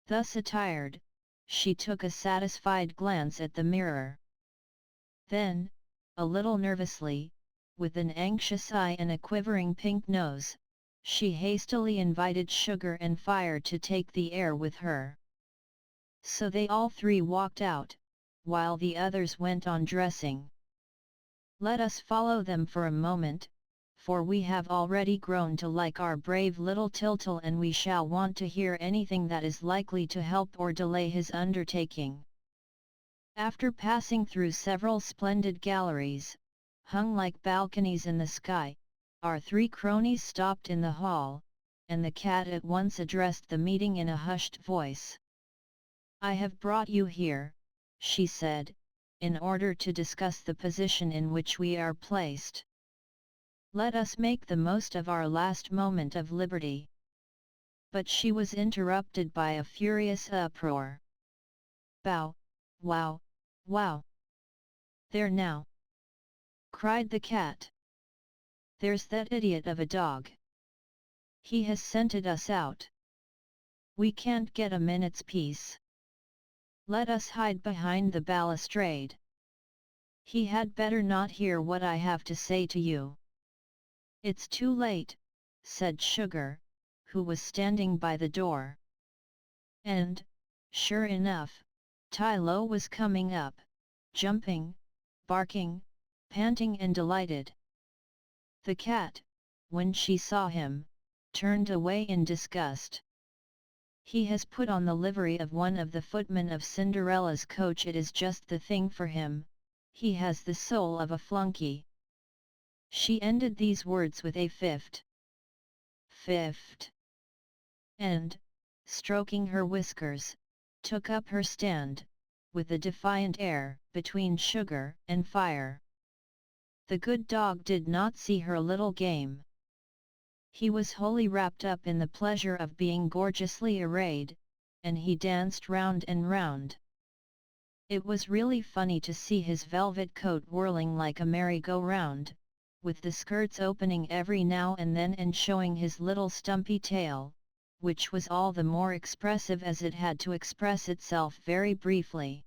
Thus attired, she took a satisfied glance at the mirror. Then, a little nervously, with an anxious eye and a quivering pink nose, she hastily invited Sugar and Fire to take the air with her. So they all three walked out, while the others went on dressing. Let us follow them for a moment, for we have already grown to like our brave little Tyltyl and we shall want to hear anything that is likely to help or delay his undertaking. After passing through several splendid galleries, hung like balconies in the sky, our three cronies stopped in the hall, and the cat at once addressed the meeting in a hushed voice. "I have brought you here," she said, "in order to discuss the position in which we are placed. Let us make the most of our last moment of liberty." But she was interrupted by a furious uproar. "Bow, wow, wow! There now!" cried the cat. "There's that idiot of a dog! He has scented us out. We can't get a minute's peace. Let us hide behind the balustrade. He had better not hear what I have to say to you." "It's too late," said Sugar, who was standing by the door. And, sure enough, Tylo was coming up, jumping, barking, panting and delighted. The cat, when she saw him, turned away in disgust. "He has put on the livery of one of the footmen of Cinderella's coach. It is just the thing for him," He has the soul of a flunky. She ended these words with a fifth. And, stroking her whiskers, took up her stand, with a defiant air, between sugar and fire. The good dog did not see her little game. He was wholly wrapped up in the pleasure of being gorgeously arrayed, and he danced round and round. It was really funny to see his velvet coat whirling like a merry-go-round, with the skirts opening every now and then and showing his little stumpy tail, which was all the more expressive as it had to express itself very briefly.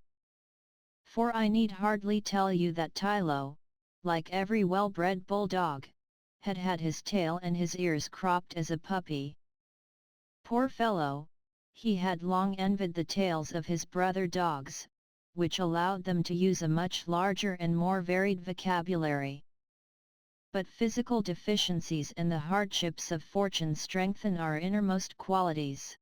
For I need hardly tell you that Tylo, like every well-bred bulldog, had had his tail and his ears cropped as a puppy. Poor fellow, he had long envied the tails of his brother dogs, which allowed them to use a much larger and more varied vocabulary. But physical deficiencies and the hardships of fortune strengthen our innermost qualities.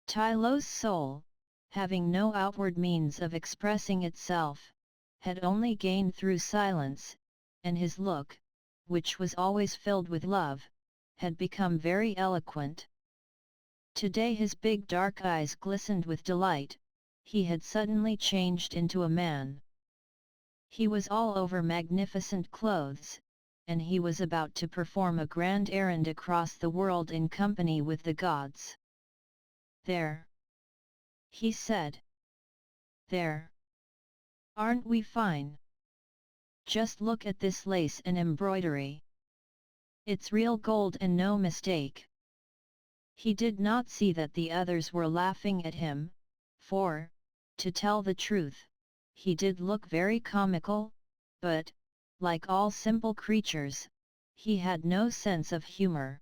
Tylo's soul, having no outward means of expressing itself, had only gained through silence, and his look, which was always filled with love, had become very eloquent. Today his big dark eyes glistened with delight. He had suddenly changed into a man. He was all over magnificent clothes, and he was about to perform a grand errand across the world in company with the gods. "There," he said. "There. Aren't we fine? Just look at this lace and embroidery. It's real gold and no mistake." He did not see that the others were laughing at him, for, to tell the truth, he did look very comical, but, like all simple creatures, he had no sense of humor.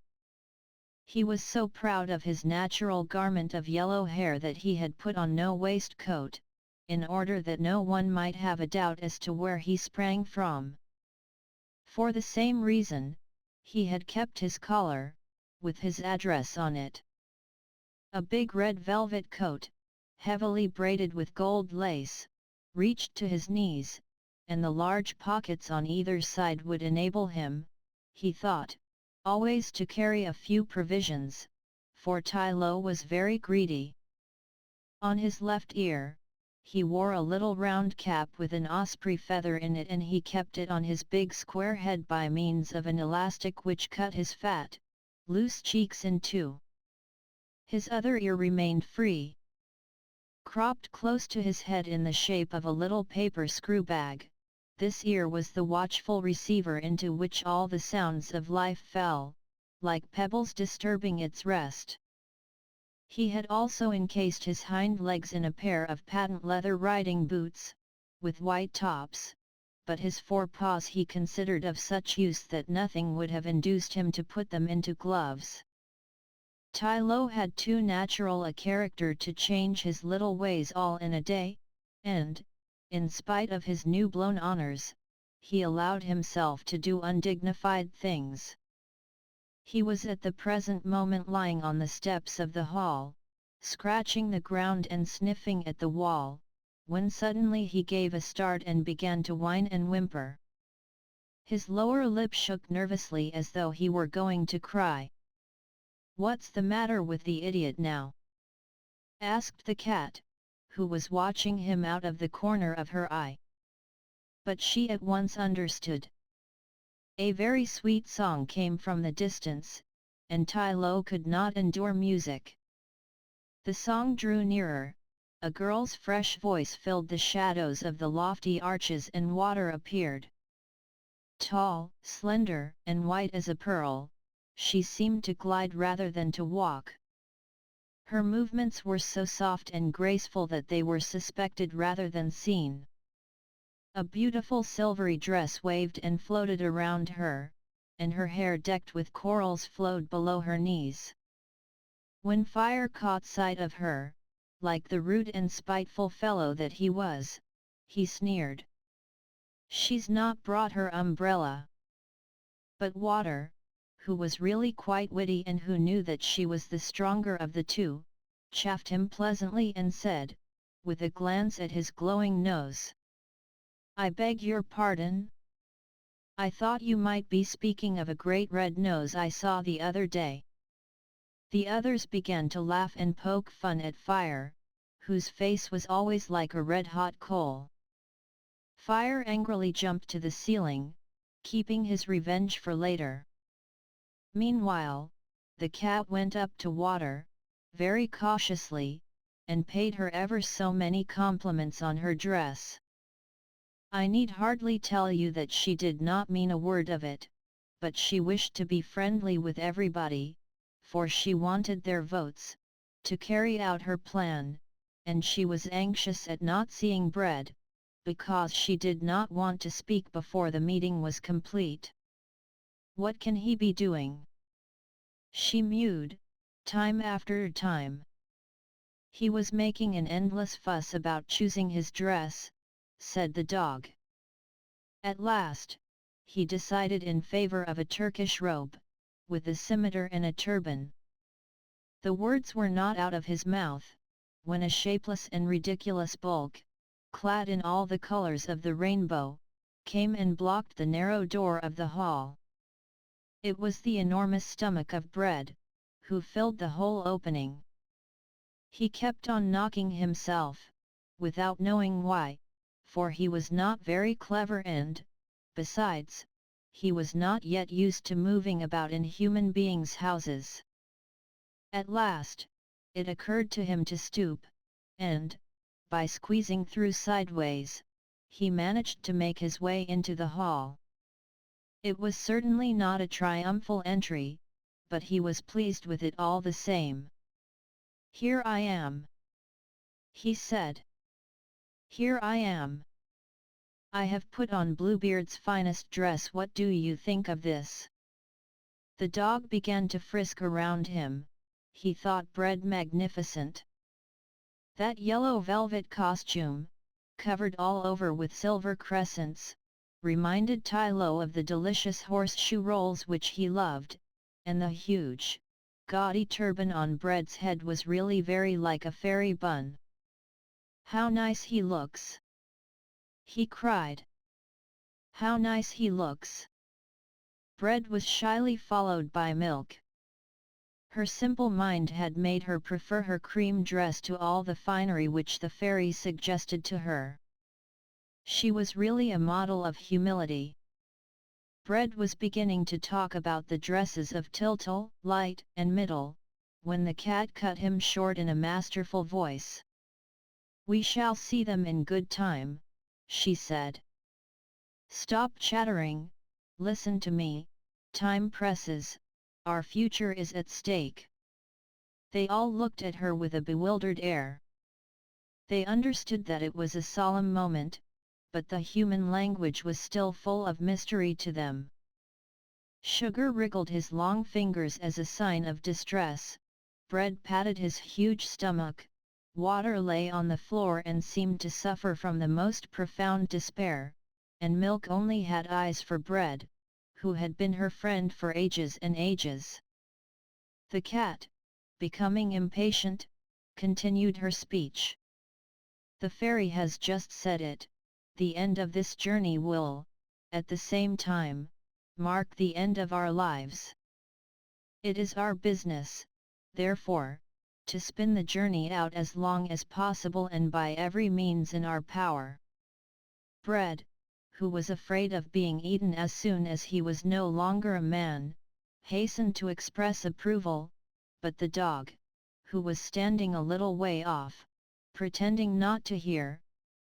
He was so proud of his natural garment of yellow hair that he had put on no waistcoat, in order that no one might have a doubt as to where he sprang from. For the same reason, he had kept his collar, with his address on it. A big red velvet coat, heavily braided with gold lace, reached to his knees, and the large pockets on either side would enable him, he thought, always to carry a few provisions, for Tylo was very greedy. On his left ear, he wore a little round cap with an osprey feather in it, and he kept it on his big square head by means of an elastic which cut his fat, loose cheeks in two. His other ear remained free. Cropped close to his head in the shape of a little paper screw bag, this ear was the watchful receiver into which all the sounds of life fell, like pebbles disturbing its rest. He had also encased his hind legs in a pair of patent leather riding boots, with white tops, but his forepaws he considered of such use that nothing would have induced him to put them into gloves. Tylo had too natural a character to change his little ways all in a day, and, in spite of his new-blown honors, he allowed himself to do undignified things. He was at the present moment lying on the steps of the hall, scratching the ground and sniffing at the wall, when suddenly he gave a start and began to whine and whimper. His lower lip shook nervously as though he were going to cry. "What's the matter with the idiot now?" asked the cat, who was watching him out of the corner of her eye. But she at once understood. A very sweet song came from the distance, and Tylo could not endure music. The song drew nearer, a girl's fresh voice filled the shadows of the lofty arches and water appeared. Tall, slender, and white as a pearl, she seemed to glide rather than to walk. Her movements were so soft and graceful that they were suspected rather than seen. A beautiful silvery dress waved and floated around her, and her hair decked with corals flowed below her knees. When Fire caught sight of her, like the rude and spiteful fellow that he was, he sneered. "She's not brought her umbrella." But Water, who was really quite witty and who knew that she was the stronger of the two, chaffed him pleasantly and said, with a glance at his glowing nose, I beg your pardon? I thought you might be speaking of a great red nose I saw the other day. The others began to laugh and poke fun at Fire, whose face was always like a red-hot coal. Fire angrily jumped to the ceiling, keeping his revenge for later. Meanwhile, the cat went up to Water, very cautiously, and paid her ever so many compliments on her dress. I need hardly tell you that she did not mean a word of it, but she wished to be friendly with everybody, for she wanted their votes, to carry out her plan, and she was anxious at not seeing Bread, because she did not want to speak before the meeting was complete. What can he be doing? She mewed, time after time. He was making an endless fuss about choosing his dress, said the dog. At last, he decided in favor of a Turkish robe, with a scimitar and a turban. The words were not out of his mouth, when a shapeless and ridiculous bulk, clad in all the colors of the rainbow, came and blocked the narrow door of the hall. It was the enormous stomach of Bread, who filled the whole opening. He kept on knocking himself, without knowing why, for he was not very clever and, besides, he was not yet used to moving about in human beings' houses. At last, it occurred to him to stoop, and, by squeezing through sideways, he managed to make his way into the hall. It was certainly not a triumphal entry, but he was pleased with it all the same. "Here I am," he said. "Here I am. I have put on Bluebeard's finest dress. What do you think of this?" The dog began to frisk around him. He thought Bread magnificent. That yellow velvet costume, covered all over with silver crescents, reminded Tylo of the delicious horseshoe rolls which he loved, and the huge, gaudy turban on Bread's head was really very like a fairy bun. "How nice he looks!" he cried. "How nice he looks!" Bread was shyly followed by Milk. Her simple mind had made her prefer her cream dress to all the finery which the fairy suggested to her. She was really a model of humility. Bread was beginning to talk about the dresses of Tiltle, Light, and Middle, when the cat cut him short in a masterful voice. "We shall see them in good time," she said. "Stop chattering, listen to me, time presses, our future is at stake." They all looked at her with a bewildered air. They understood that it was a solemn moment, but the human language was still full of mystery to them. Sugar wriggled his long fingers as a sign of distress, Bread patted his huge stomach, Water lay on the floor and seemed to suffer from the most profound despair, and Milk only had eyes for Bread, who had been her friend for ages and ages. The cat, becoming impatient, continued her speech. "The fairy has just said it, the end of this journey will, at the same time, mark the end of our lives. It is our business, therefore, to spin the journey out as long as possible and by every means in our power." Bread, who was afraid of being eaten as soon as he was no longer a man, hastened to express approval, but the dog, who was standing a little way off, pretending not to hear,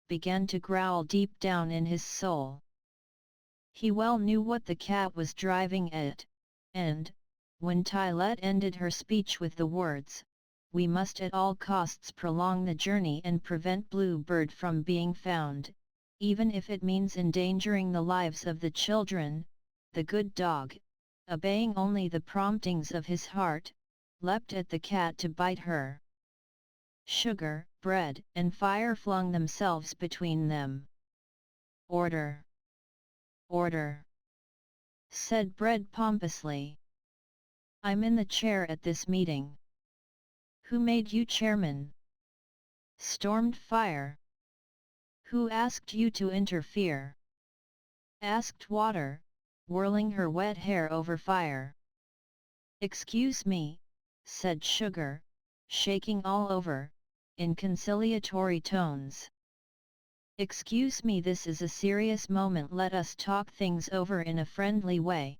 began to growl deep down in his soul. He well knew what the cat was driving at, and, when Tylette ended her speech with the words, "We must at all costs prolong the journey and prevent Bluebird from being found, even if it means endangering the lives of the children," the good dog, obeying only the promptings of his heart, leapt at the cat to bite her. Sugar, Bread, and Fire flung themselves between them. "Order! Order!" said Bread pompously. "I'm in the chair at this meeting." "Who made you chairman?" stormed Fire. Who asked you to interfere? Asked Water, whirling her wet hair over fire. Excuse me, said Sugar, shaking all over, in conciliatory tones. Excuse me, this is a serious moment, let us talk things over in a friendly way.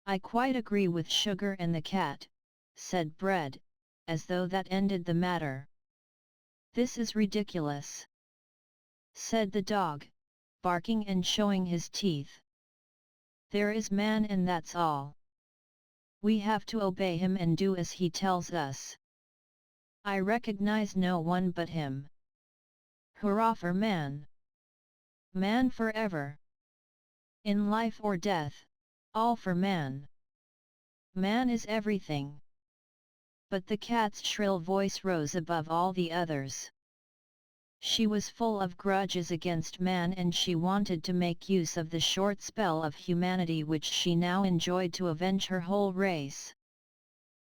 I quite agree with Sugar and the cat, said Bread, as though that ended the matter. This is ridiculous, said the dog, barking and showing his teeth. There is man and that's all. We have to obey him and do as he tells us. I recognize no one but him. Hurrah for man! Man forever! In life or death, all for man! Man is everything! But the cat's shrill voice rose above all the others. She was full of grudges against man, and she wanted to make use of the short spell of humanity which she now enjoyed to avenge her whole race.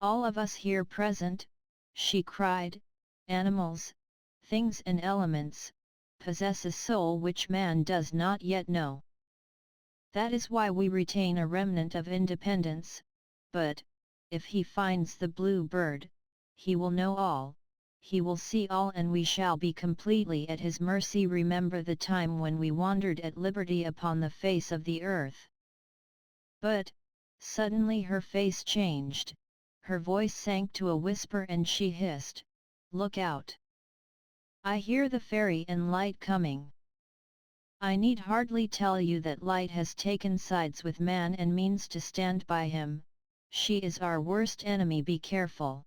All of us here present, she cried, animals, things and elements, possess a soul which man does not yet know. That is why we retain a remnant of independence, but, if he finds the blue bird, he will know all. He will see all, and we shall be completely at his mercy. Remember the time when we wandered at liberty upon the face of the earth. But, suddenly her face changed, her voice sank to a whisper and she hissed, "Look out! I hear the fairy and Light coming. I need hardly tell you that Light has taken sides with man and means to stand by him. She is our worst enemy, be careful."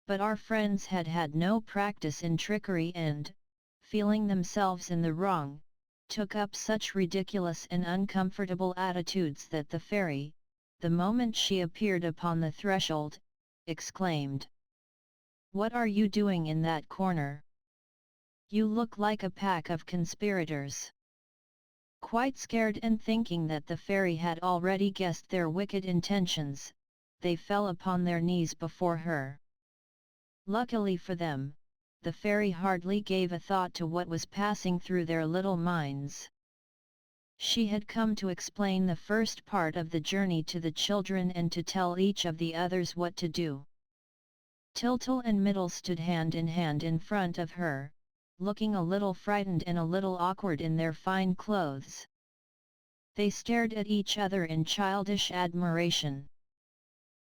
But our friends had had no practice in trickery and, feeling themselves in the wrong, took up such ridiculous and uncomfortable attitudes that the fairy, the moment she appeared upon the threshold, exclaimed, "What are you doing in that corner? You look like a pack of conspirators." Quite scared and thinking that the fairy had already guessed their wicked intentions, they fell upon their knees before her. Luckily for them, the fairy hardly gave a thought to what was passing through their little minds. She had come to explain the first part of the journey to the children and to tell each of the others what to do. Tiltle and Middle stood hand in front of her, looking a little frightened and a little awkward in their fine clothes. They stared at each other in childish admiration.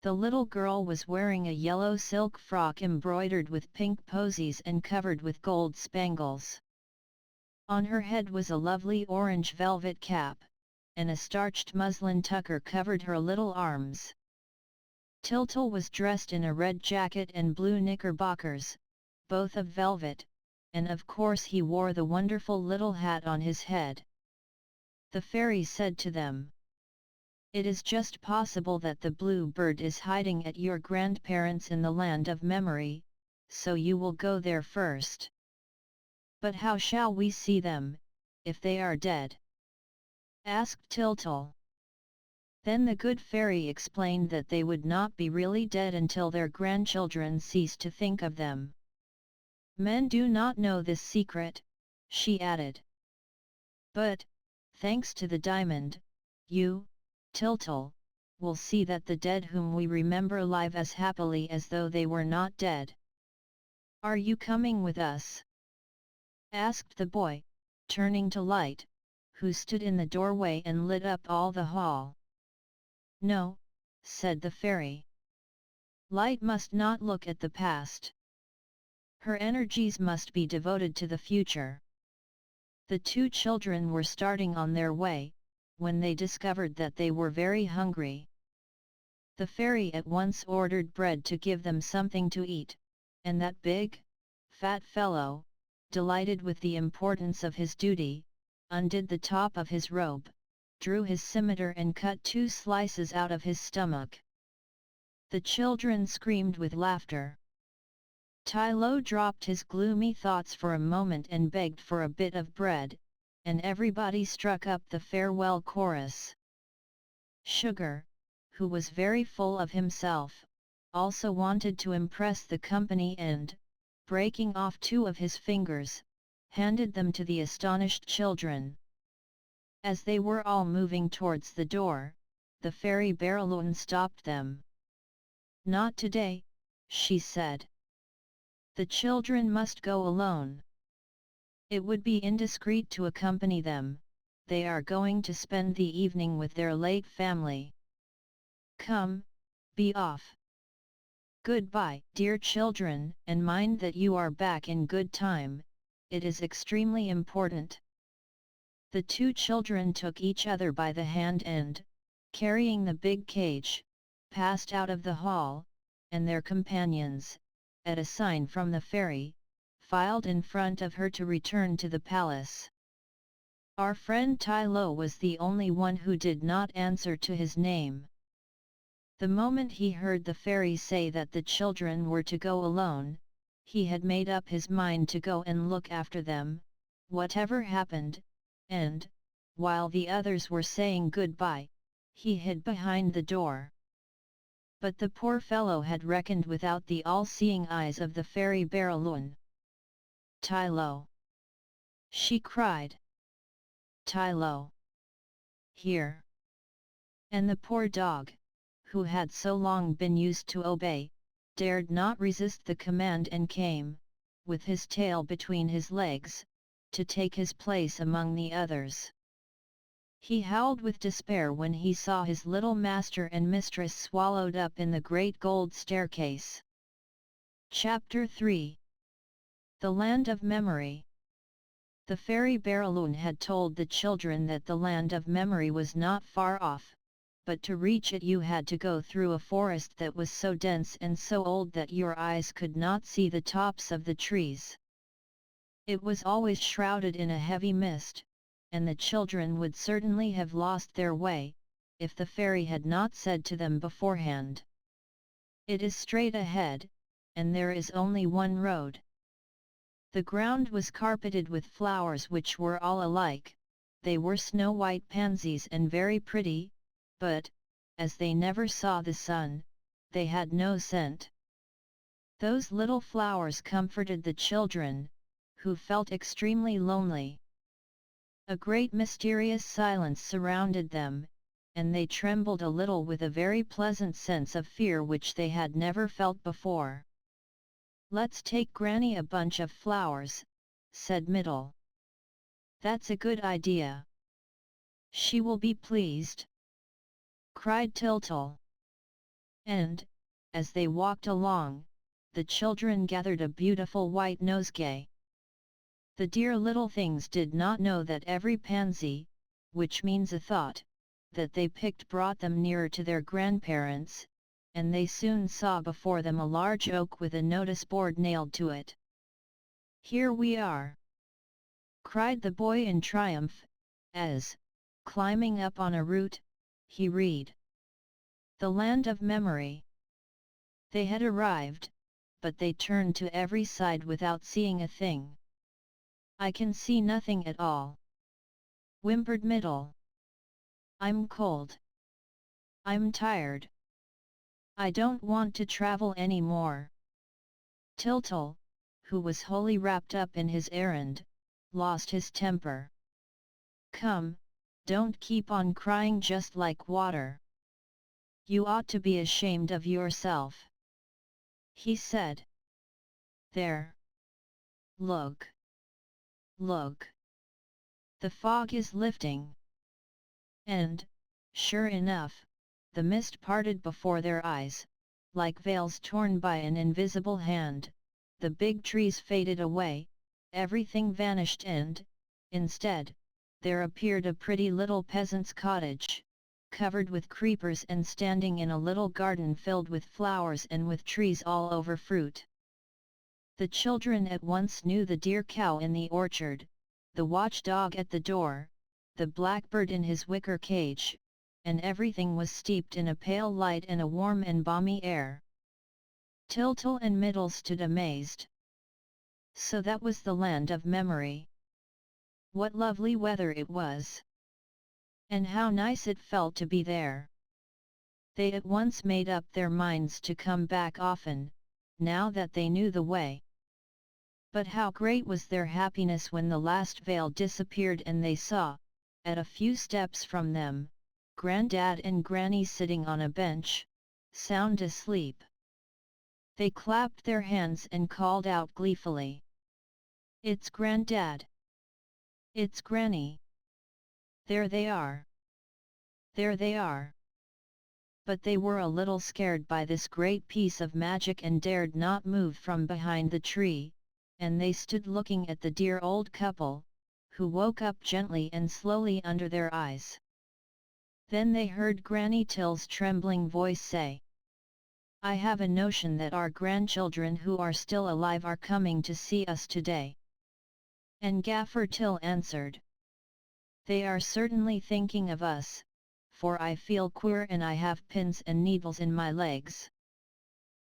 The little girl was wearing a yellow silk frock embroidered with pink posies and covered with gold spangles. On her head was a lovely orange velvet cap, and a starched muslin tucker covered her little arms. Tiltle was dressed in a red jacket and blue knickerbockers, both of velvet, and of course he wore the wonderful little hat on his head. The fairy said to them, "It is just possible that the blue bird is hiding at your grandparents in the land of memory, so you will go there first." "But how shall we see them, if they are dead?" asked Tiltle. Then the good fairy explained that they would not be really dead until their grandchildren ceased to think of them. "Men do not know this secret," she added. "But, thanks to the diamond, you, Tiltle, will see that the dead whom we remember live as happily as though they were not dead." "Are you coming with us?" asked the boy, turning to Light, who stood in the doorway and lit up all the hall. "No," said the fairy. "Light must not look at the past. Her energies must be devoted to the future." The two children were starting on their way, when they discovered that they were very hungry. The fairy at once ordered Bread to give them something to eat, and that big, fat fellow, delighted with the importance of his duty, undid the top of his robe, drew his scimitar and cut 2 slices out of his stomach. The children screamed with laughter. Tylo dropped his gloomy thoughts for a moment and begged for a bit of bread, and everybody struck up the farewell chorus. Sugar, who was very full of himself, also wanted to impress the company and, breaking off 2 of his fingers, handed them to the astonished children. As they were all moving towards the door, the fairy Barrelune stopped them. "Not today," she said. "The children must go alone. It would be indiscreet to accompany them, they are going to spend the evening with their late family. Come, be off. Goodbye, dear children, and mind that you are back in good time, it is extremely important." The two children took each other by the hand and, carrying the big cage, passed out of the hall, and their companions, at a sign from the fairy, filed in front of her to return to the palace. Our friend Tai Lo was the only one who did not answer to his name. The moment he heard the fairy say that the children were to go alone, he had made up his mind to go and look after them, whatever happened, and, while the others were saying goodbye, he hid behind the door. But the poor fellow had reckoned without the all-seeing eyes of the fairy Barrelune. "Tai Lo!" she cried. "Tai Lo! Here!" And the poor dog, who had so long been used to obey, dared not resist the command and came, with his tail between his legs, to take his place among the others. He howled with despair when he saw his little master and mistress swallowed up in the great gold staircase. Chapter 3. The Land of Memory. The fairy Barrelune had told the children that the Land of Memory was not far off, but to reach it you had to go through a forest that was so dense and so old that your eyes could not see the tops of the trees. It was always shrouded in a heavy mist, and the children would certainly have lost their way, if the fairy had not said to them beforehand, "It is straight ahead, and there is only one road." The ground was carpeted with flowers which were all alike, they were snow-white pansies and very pretty, but, as they never saw the sun, they had no scent. Those little flowers comforted the children, who felt extremely lonely. A great mysterious silence surrounded them, and they trembled a little with a very pleasant sense of fear which they had never felt before. "Let's take Granny a bunch of flowers," said Middle. "That's a good idea. She will be pleased," cried Tiltle. And, as they walked along, the children gathered a beautiful white nosegay. The dear little things did not know that every pansy, which means a thought, that they picked brought them nearer to their grandparents, and they soon saw before them a large oak with a notice board nailed to it. "Here we are!" cried the boy in triumph, as, climbing up on a root, he read, "The Land of Memory." They had arrived, but they turned to every side without seeing a thing. "I can see nothing at all," whimpered Middle. "I'm cold. I'm tired. I don't want to travel any more." Tiltle, who was wholly wrapped up in his errand, lost his temper. "Come, don't keep on crying just like water. You ought to be ashamed of yourself," he said. "There. Look. Look. The fog is lifting." And, sure enough, the mist parted before their eyes, like veils torn by an invisible hand, the big trees faded away, everything vanished and, instead, there appeared a pretty little peasant's cottage, covered with creepers and standing in a little garden filled with flowers and with trees all over fruit. The children at once knew the dear cow in the orchard, the watchdog at the door, the blackbird in his wicker cage, and everything was steeped in a pale light and a warm and balmy air. Tiltle and Middle stood amazed. So that was the Land of Memory. What lovely weather it was! And how nice it felt to be there! They at once made up their minds to come back often, now that they knew the way. But how great was their happiness when the last veil disappeared and they saw, at a few steps from them, Grandad and Granny sitting on a bench, sound asleep. They clapped their hands and called out gleefully, "It's Grandad! It's Granny! There they are! There they are!" But they were a little scared by this great piece of magic and dared not move from behind the tree, and they stood looking at the dear old couple, who woke up gently and slowly under their eyes. Then they heard Granny Till's trembling voice say, "I have a notion that our grandchildren who are still alive are coming to see us today." And Gaffer Till answered, "They are certainly thinking of us, for I feel queer and I have pins and needles in my legs."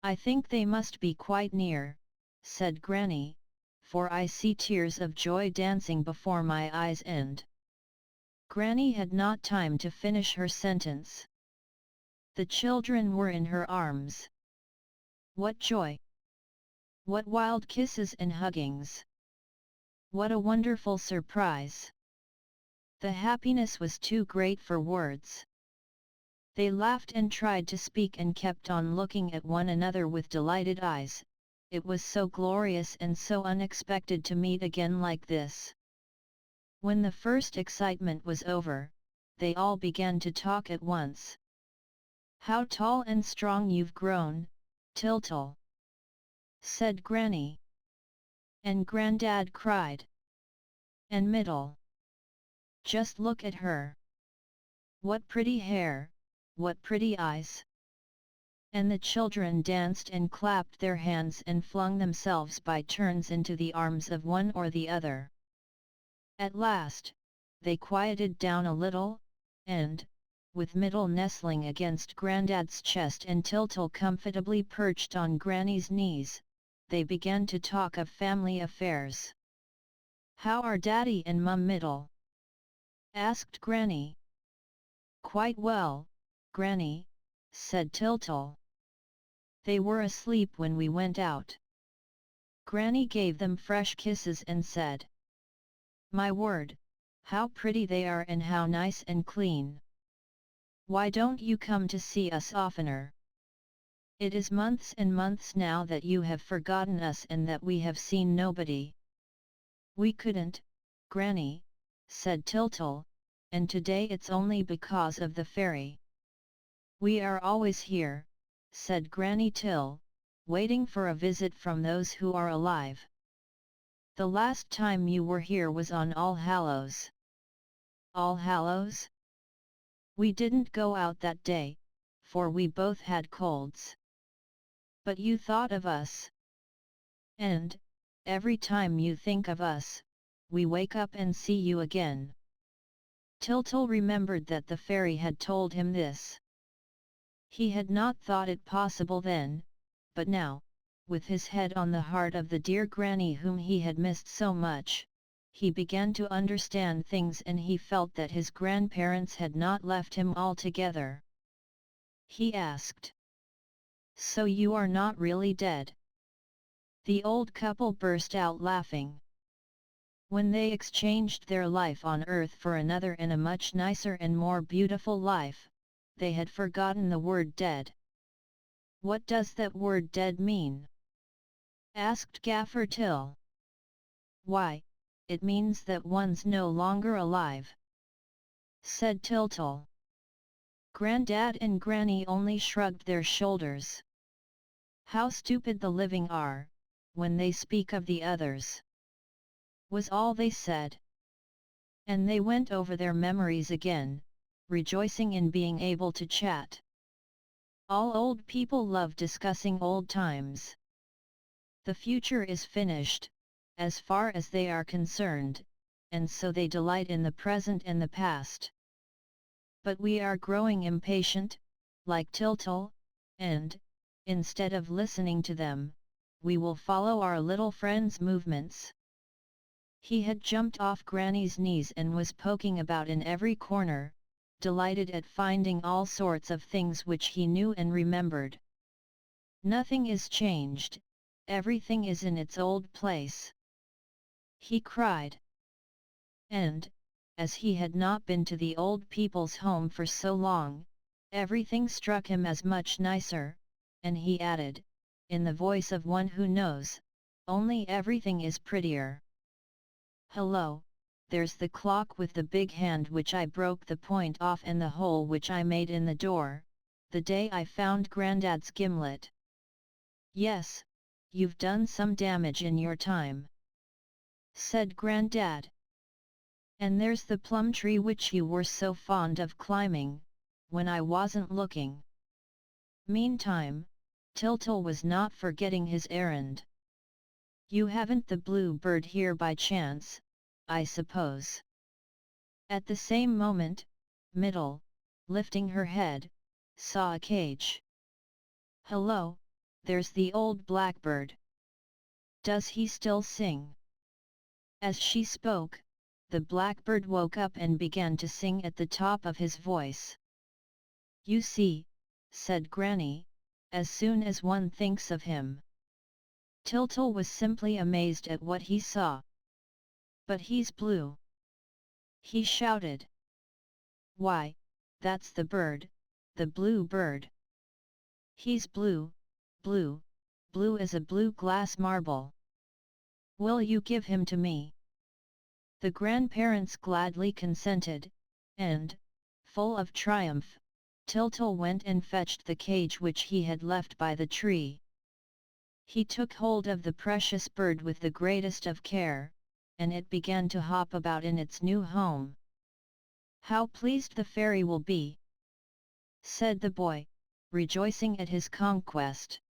"I think they must be quite near," said Granny, "for I see tears of joy dancing before my eyes and—" Granny had not time to finish her sentence. The children were in her arms. What joy! What wild kisses and huggings! What a wonderful surprise! The happiness was too great for words. They laughed and tried to speak and kept on looking at one another with delighted eyes. It was so glorious and so unexpected to meet again like this. When the first excitement was over, they all began to talk at once. "How tall and strong you've grown, Tiltle!" said Granny. And Grandad cried, "And Middle! Just look at her! What pretty hair, what pretty eyes!" And the children danced and clapped their hands and flung themselves by turns into the arms of one or the other. At last, they quieted down a little, and, with Middle nestling against Grandad's chest and Tiltle comfortably perched on Granny's knees, they began to talk of family affairs. "How are Daddy and Mum Middle?" asked Granny. "Quite well, Granny," said Tiltle. "They were asleep when we went out." Granny gave them fresh kisses and said, "My word, how pretty they are and how nice and clean! Why don't you come to see us oftener? It is months and months now that you have forgotten us and that we have seen nobody." "We couldn't, Granny," said Tiltle, "and today it's only because of the fairy." "We are always here," said Granny Till, "waiting for a visit from those who are alive. The last time you were here was on All Hallows." "All Hallows? We didn't go out that day, for we both had colds. But you thought of us. And, every time you think of us, we wake up and see you again." Tiltle remembered that the fairy had told him this. He had not thought it possible then, but now, with his head on the heart of the dear Granny whom he had missed so much, he began to understand things and he felt that his grandparents had not left him altogether. He asked, "So you are not really dead?" The old couple burst out laughing. When they exchanged their life on earth for another and a much nicer and more beautiful life, they had forgotten the word dead. "What does that word dead mean?" asked Gaffer Till. "Why, it means that one's no longer alive," said Tiltle. Grandad and Granny only shrugged their shoulders. "How stupid the living are, when they speak of the others," was all they said. And they went over their memories again, rejoicing in being able to chat. All old people love discussing old times. The future is finished, as far as they are concerned, and so they delight in the present and the past. But we are growing impatient, like Tiltle, and, instead of listening to them, we will follow our little friend's movements. He had jumped off Granny's knees and was poking about in every corner, delighted at finding all sorts of things which he knew and remembered. "Nothing is changed," everything is in its old place," he cried. And, as he had not been to the old people's home for so long, everything struck him as much nicer, and he added, in the voice of one who knows, "Only everything is prettier. Hello, there's the clock with the big hand which I broke the point off and the hole which I made in the door, the day I found Grandad's gimlet. Yes, you've done some damage in your time," said Grandad. "And there's the plum tree which you were so fond of climbing, when I wasn't looking." Meantime, Tyltyl was not forgetting his errand. "You haven't the Bluebird here by chance, I suppose?" At the same moment, Middle, lifting her head, saw a cage. "Hello, there's the old blackbird. Does he still sing?" As she spoke, the blackbird woke up and began to sing at the top of his voice. "You see," said Granny, "as soon as one thinks of him." Tyltyl was simply amazed at what he saw. "But he's blue!" he shouted. "Why, that's the bird, the blue bird. He's blue, blue, blue as a blue glass marble. Will you give him to me?" The grandparents gladly consented, and, full of triumph, Tyltyl went and fetched the cage which he had left by the tree. He took hold of the precious bird with the greatest of care, and it began to hop about in its new home. "How pleased the fairy will be!" said the boy, rejoicing at his conquest.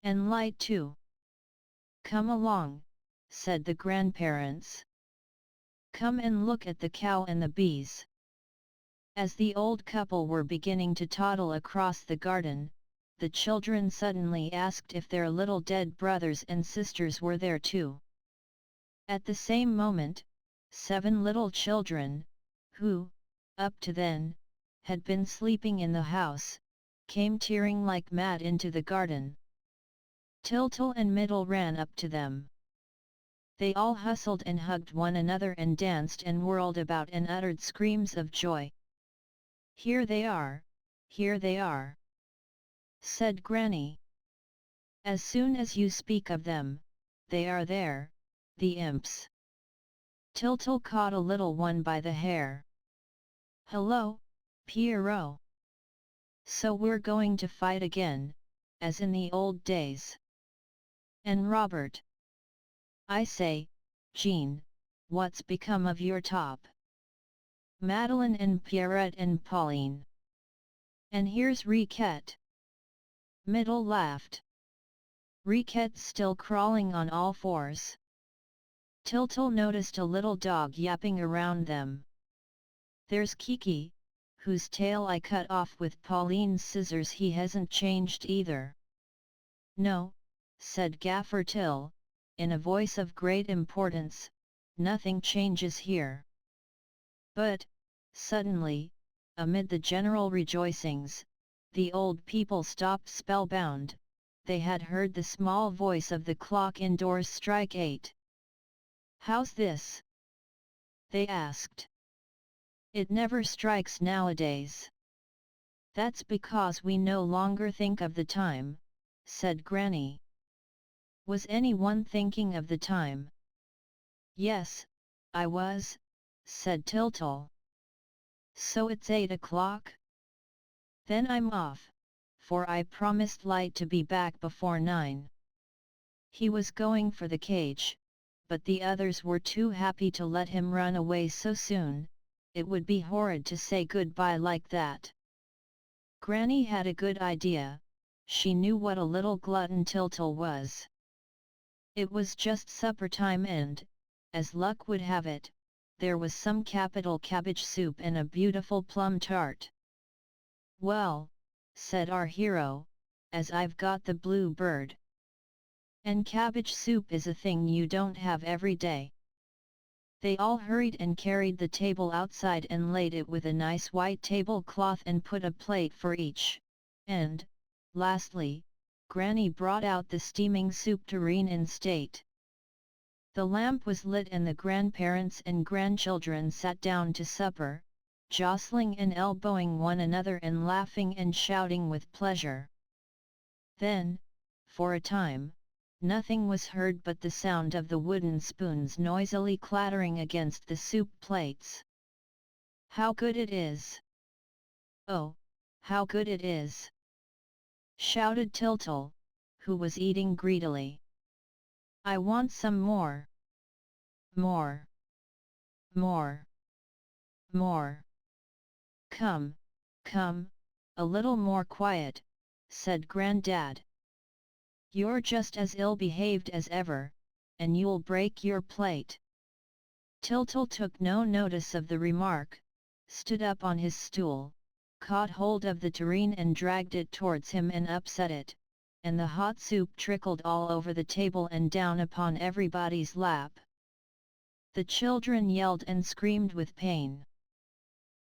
"And Light too." "Come along," said the grandparents. "Come and look at the cow and the bees." As the old couple were beginning to toddle across the garden, the children suddenly asked if their little dead brothers and sisters were there too. At the same moment, 7 little children, who, up to then, had been sleeping in the house, came tearing like mad into the garden. Tyltyl and Middle ran up to them. They all hustled and hugged one another and danced and whirled about and uttered screams of joy. "Here they are, here they are," said Granny. "As soon as you speak of them, they are there, the imps." Tyltyl caught a little one by the hair. "Hello, Pierrot. So we're going to fight again, as in the old days. And Robert. I say, Jean, what's become of your top? Madeleine and Pierrette and Pauline. And here's Riquette." Middle laughed. "Riquette's still crawling on all fours." Tyltyl noticed a little dog yapping around them. "There's Kiki, whose tail I cut off with Pauline's scissors. He hasn't changed either." "No," said Gaffer Till, in a voice of great importance, "nothing changes here." But, suddenly, amid the general rejoicings, the old people stopped spellbound. They had heard the small voice of the clock indoors strike 8. "How's this?" they asked. "It never strikes nowadays." "That's because we no longer think of the time," said Granny. "Was anyone thinking of the time?" "Yes, I was," said Tyltyl. "So it's 8 o'clock? Then I'm off, for I promised Light to be back before 9. He was going for the cage, but the others were too happy to let him run away so soon. It would be horrid to say goodbye like that." Granny had a good idea. She knew what a little glutton Tyltyl was. It was just supper time and, as luck would have it, there was some capital cabbage soup and a beautiful plum tart. "Well," said our hero, "as I've got the blue bird. And cabbage soup is a thing you don't have every day." They all hurried and carried the table outside and laid it with a nice white tablecloth and put a plate for each, and, lastly, Granny brought out the steaming soup tureen in state. The lamp was lit and the grandparents and grandchildren sat down to supper, jostling and elbowing one another and laughing and shouting with pleasure. Then, for a time, nothing was heard but the sound of the wooden spoons noisily clattering against the soup plates. "How good it is! Oh, how good it is!" shouted Tiltle, who was eating greedily. "I want some more! More! More! More! Come, come, a little more quiet," said Grandad. "You're just as ill-behaved as ever, and you'll break your plate." Tiltle took no notice of the remark, stood up on his stool, caught hold of the tureen and dragged it towards him and upset it, and the hot soup trickled all over the table and down upon everybody's lap. The children yelled and screamed with pain.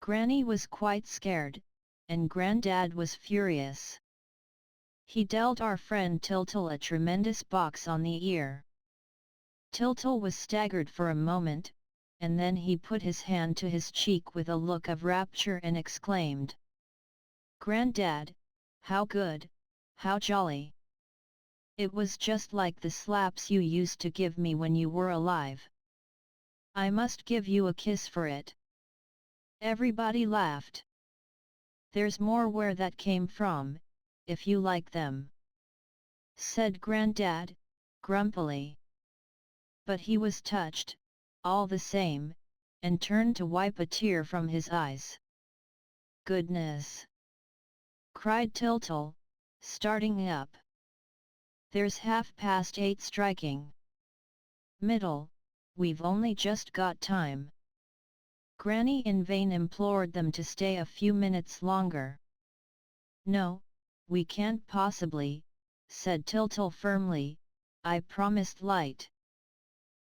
Granny was quite scared, and Grandad was furious. He dealt our friend Tiltle a tremendous box on the ear. Tiltle was staggered for a moment, and then he put his hand to his cheek with a look of rapture and exclaimed, "Grandad, how good, how jolly! It was just like the slaps you used to give me when you were alive. I must give you a kiss for it." Everybody laughed. "There's more where that came from, if you like them," said Grandad, grumpily. But he was touched, all the same, and turned to wipe a tear from his eyes. "Goodness!" cried Tiltle, starting up. "There's 8:30 striking. Middle, we've only just got time." Granny in vain implored them to stay a few minutes longer. "No, we can't possibly," said Tiltle firmly, "I promised Light."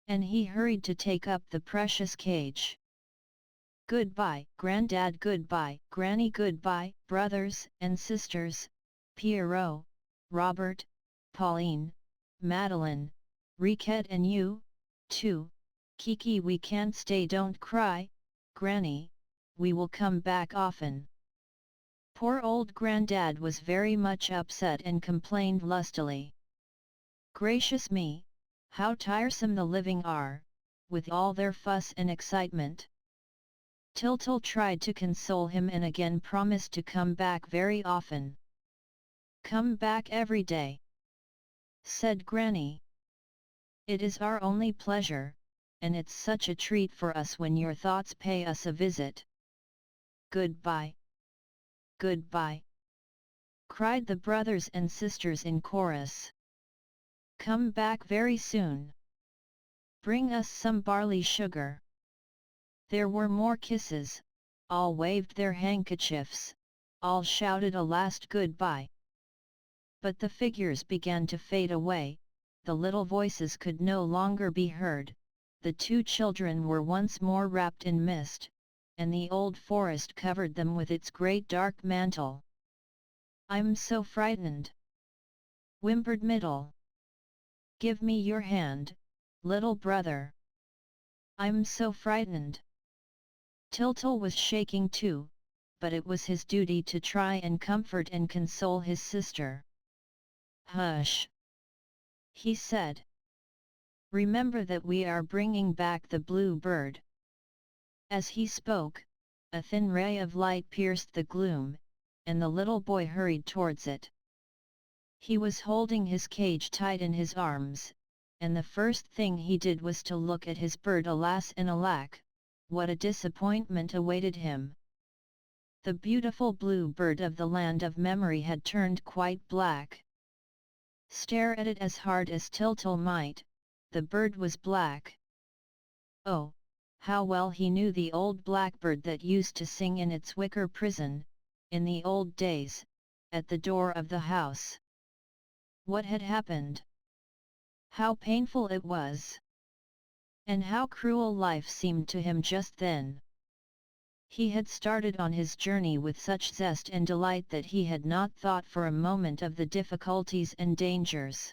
And he hurried to take up the precious cage. "Goodbye, Grandad, goodbye, Granny, goodbye, brothers and sisters, Pierrot, Robert, Pauline, Madeline, Riquette, and you, too, Kiki. We can't stay, don't cry, Granny, we will come back often." Poor old Grandad was very much upset and complained lustily. "Gracious me, how tiresome the living are, with all their fuss and excitement." Tiltle tried to console him and again promised to come back very often. "Come back every day," said Granny. "It is our only pleasure, and it's such a treat for us when your thoughts pay us a visit." "Goodbye! Goodbye!" cried the brothers and sisters in chorus. "Come back very soon. Bring us some barley sugar." There were more kisses, all waved their handkerchiefs, all shouted a last goodbye. But the figures began to fade away, the little voices could no longer be heard, the two children were once more wrapped in mist, and the old forest covered them with its great dark mantle. "I'm so frightened!" whimpered Middle. "Give me your hand, little brother. I'm so frightened." Tiltle was shaking too, but it was his duty to try and comfort and console his sister. "Hush!" he said. "Remember that we are bringing back the Bluebird." As he spoke, a thin ray of light pierced the gloom, and the little boy hurried towards it. He was holding his cage tight in his arms, and the first thing he did was to look at his bird. Alas and alack, what a disappointment awaited him! The beautiful Bluebird of the land of memory had turned quite black. Stare at it as hard as Tiltle might, the bird was black. Oh, how well he knew the old blackbird that used to sing in its wicker prison, in the old days, at the door of the house. What had happened? How painful it was! And how cruel life seemed to him just then! He had started on his journey with such zest and delight that he had not thought for a moment of the difficulties and dangers.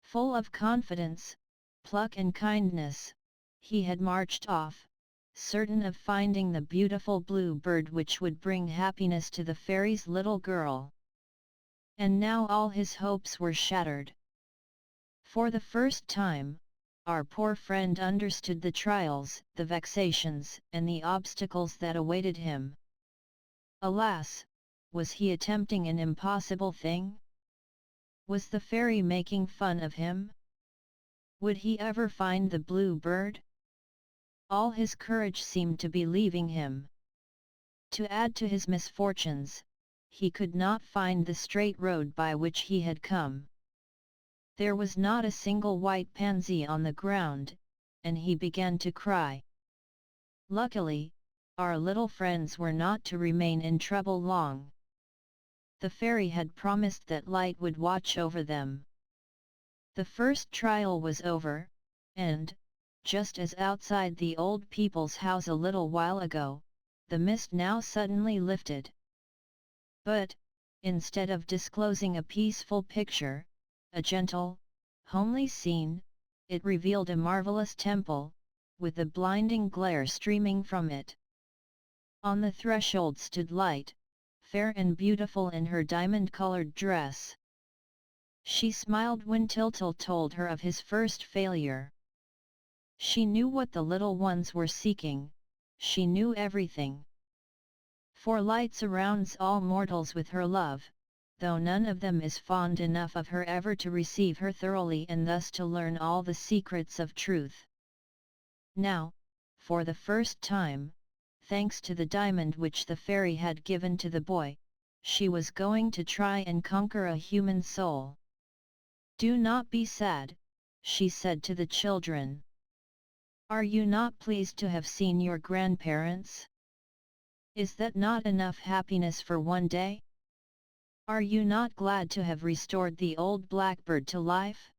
Full of confidence, pluck and kindness, he had marched off, certain of finding the beautiful Bluebird which would bring happiness to the fairy's little girl. And now all his hopes were shattered. For the first time, our poor friend understood the trials, the vexations, and the obstacles that awaited him. Alas, was he attempting an impossible thing? Was the fairy making fun of him? Would he ever find the Bluebird? All his courage seemed to be leaving him. To add to his misfortunes, he could not find the straight road by which he had come. There was not a single white pansy on the ground, and he began to cry. Luckily, our little friends were not to remain in trouble long. The fairy had promised that Light would watch over them. The first trial was over, and, just as outside the old people's house a little while ago, the mist now suddenly lifted. But, instead of disclosing a peaceful picture, a gentle, homely scene, it revealed a marvelous temple, with the blinding glare streaming from it. On the threshold stood Light, fair and beautiful in her diamond-colored dress. She smiled when Tiltil told her of his first failure. She knew what the little ones were seeking, she knew everything. For Light surrounds all mortals with her love, though none of them is fond enough of her ever to receive her thoroughly and thus to learn all the secrets of truth. Now, for the first time, thanks to the diamond which the fairy had given to the boy, she was going to try and conquer a human soul. "Do not be sad," she said to the children. "Are you not pleased to have seen your grandparents? Is that not enough happiness for one day? Are you not glad to have restored the old blackbird to life?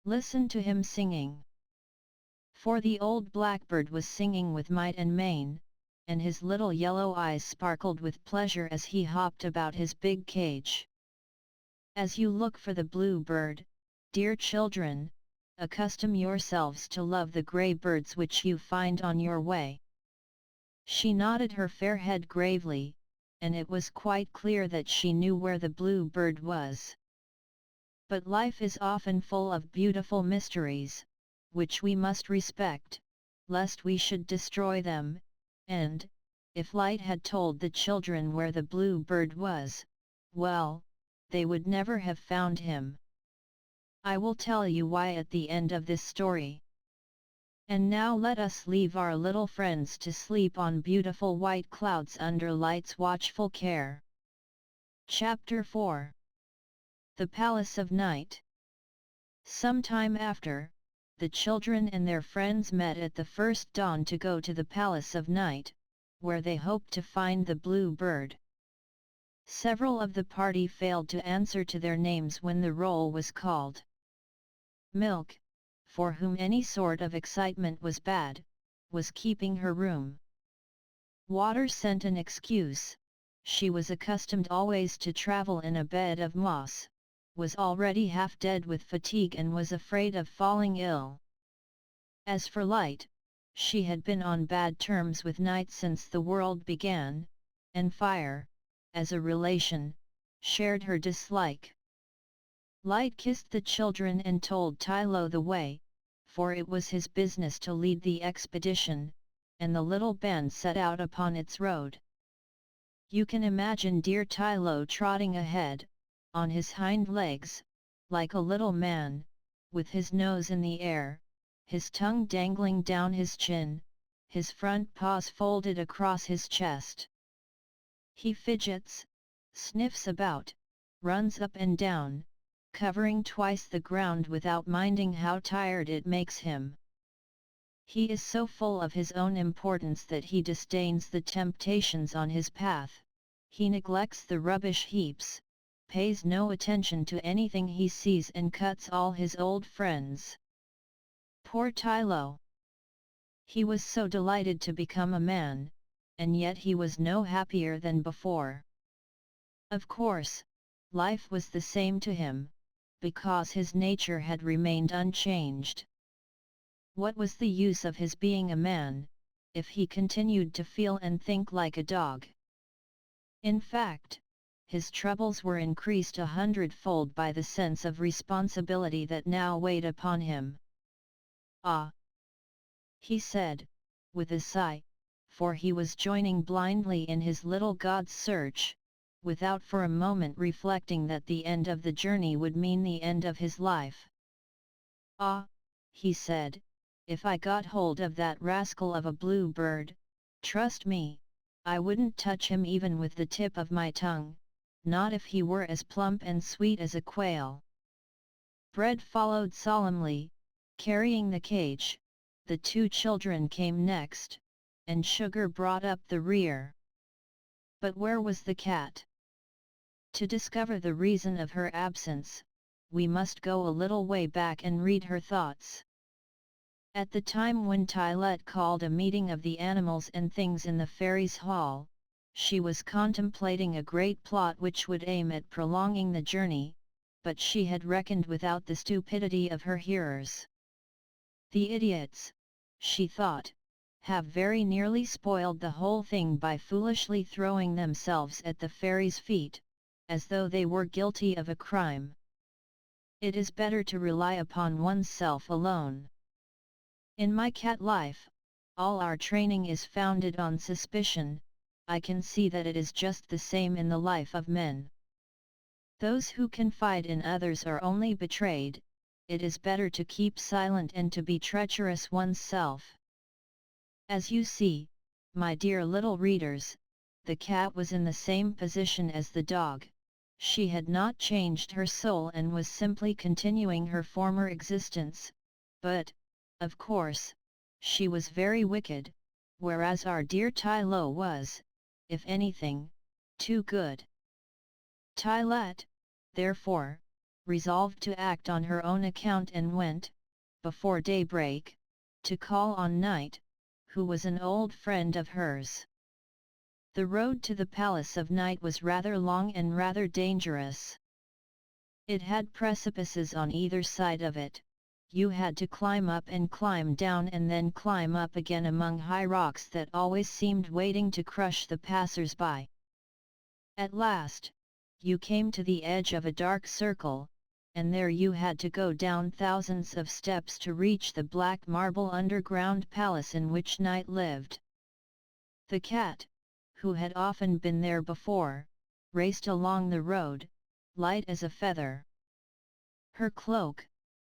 Listen to him singing." For the old blackbird was singing with might and main, and his little yellow eyes sparkled with pleasure as he hopped about his big cage. As you look for the Bluebird, dear children, accustom yourselves to love the grey birds which you find on your way. She nodded her fair head gravely, and it was quite clear that she knew where the Bluebird was. But life is often full of beautiful mysteries, which we must respect, lest we should destroy them, and, if Light had told the children where the Bluebird was, well, they would never have found him. I will tell you why at the end of this story. And now let us leave our little friends to sleep on beautiful white clouds under Light's watchful care. Chapter 4. The Palace of Night. Some time after, the children and their friends met at the first dawn to go to the Palace of Night, where they hoped to find the Bluebird. Several of the party failed to answer to their names when the roll was called. Milk, for whom any sort of excitement was bad, was keeping her room. Water sent an excuse: she was accustomed always to travel in a bed of moss, was already half dead with fatigue and was afraid of falling ill. As for Light, she had been on bad terms with Night since the world began, and Fire, as a relation, shared her dislike. Light kissed the children and told Tylo the way, for it was his business to lead the expedition, and the little band set out upon its road. You can imagine dear Tylo trotting ahead, on his hind legs, like a little man, with his nose in the air, his tongue dangling down his chin, his front paws folded across his chest. He fidgets, sniffs about, runs up and down, covering twice the ground without minding how tired it makes him. He is so full of his own importance that he disdains the temptations on his path, he neglects the rubbish heaps, pays no attention to anything he sees and cuts all his old friends. Poor Tylo! He was so delighted to become a man, and yet he was no happier than before. Of course, life was the same to him, because his nature had remained unchanged. What was the use of his being a man, if he continued to feel and think like a dog? In fact, his troubles were increased 100-fold by the sense of responsibility that now weighed upon him. "Ah!" he said, with a sigh, for he was joining blindly in his little God's search, without for a moment reflecting that the end of the journey would mean the end of his life. "Ah," he said, "if I got hold of that rascal of a Bluebird, trust me, I wouldn't touch him even with the tip of my tongue, not if he were as plump and sweet as a quail." Bread followed solemnly, carrying the cage, the two children came next, and Sugar brought up the rear. But where was the cat? To discover the reason of her absence, we must go a little way back and read her thoughts. At the time when Tylette called a meeting of the animals and things in the Ferries hall, she was contemplating a great plot which would aim at prolonging the journey, but she had reckoned without the stupidity of her hearers. The idiots, she thought, have very nearly spoiled the whole thing by foolishly throwing themselves at the fairies' feet, as though they were guilty of a crime. It is better to rely upon oneself alone. In my cat life, all our training is founded on suspicion. I can see that it is just the same in the life of men. Those who confide in others are only betrayed. It is better to keep silent and to be treacherous oneself. As you see, my dear little readers, the cat was in the same position as the dog. She had not changed her soul and was simply continuing her former existence, but, of course, she was very wicked, whereas our dear Tylette was, if anything, too good. Tylette, therefore, resolved to act on her own account and went, before daybreak, to call on Night, who was an old friend of hers. The road to the palace of Night was rather long and rather dangerous. It had precipices on either side of it. You had to climb up and climb down and then climb up again among high rocks that always seemed waiting to crush the passers-by. At last, you came to the edge of a dark circle, and there you had to go down thousands of steps to reach the black marble underground palace in which Night lived. The cat, who had often been there before, raced along the road, light as a feather. Her cloak,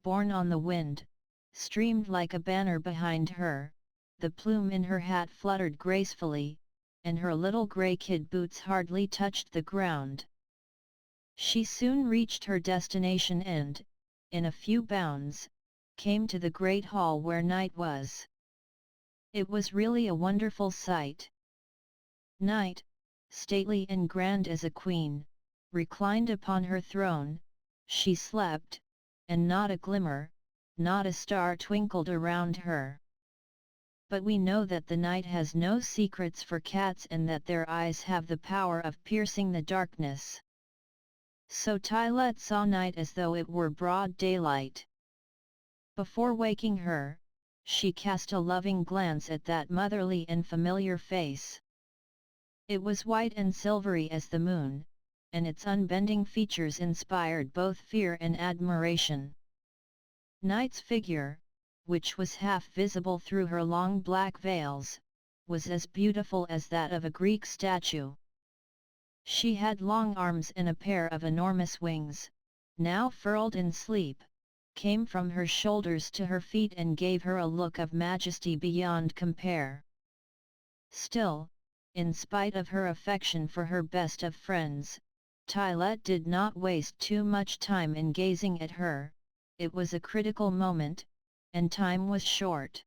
borne on the wind, streamed like a banner behind her, the plume in her hat fluttered gracefully, and her little grey kid boots hardly touched the ground. She soon reached her destination and, in a few bounds, came to the great hall where Night was. It was really a wonderful sight. Night, stately and grand as a queen, reclined upon her throne. She slept, and not a glimmer, not a star twinkled around her. But we know that the night has no secrets for cats and that their eyes have the power of piercing the darkness. So Tylette saw Night as though it were broad daylight. Before waking her, she cast a loving glance at that motherly and familiar face. It was white and silvery as the moon, and its unbending features inspired both fear and admiration. Night's figure, which was half visible through her long black veils, was as beautiful as that of a Greek statue. She had long arms and a pair of enormous wings, now furled in sleep, came from her shoulders to her feet and gave her a look of majesty beyond compare. Still, in spite of her affection for her best of friends, Tylette did not waste too much time in gazing at her. It was a critical moment, and time was short.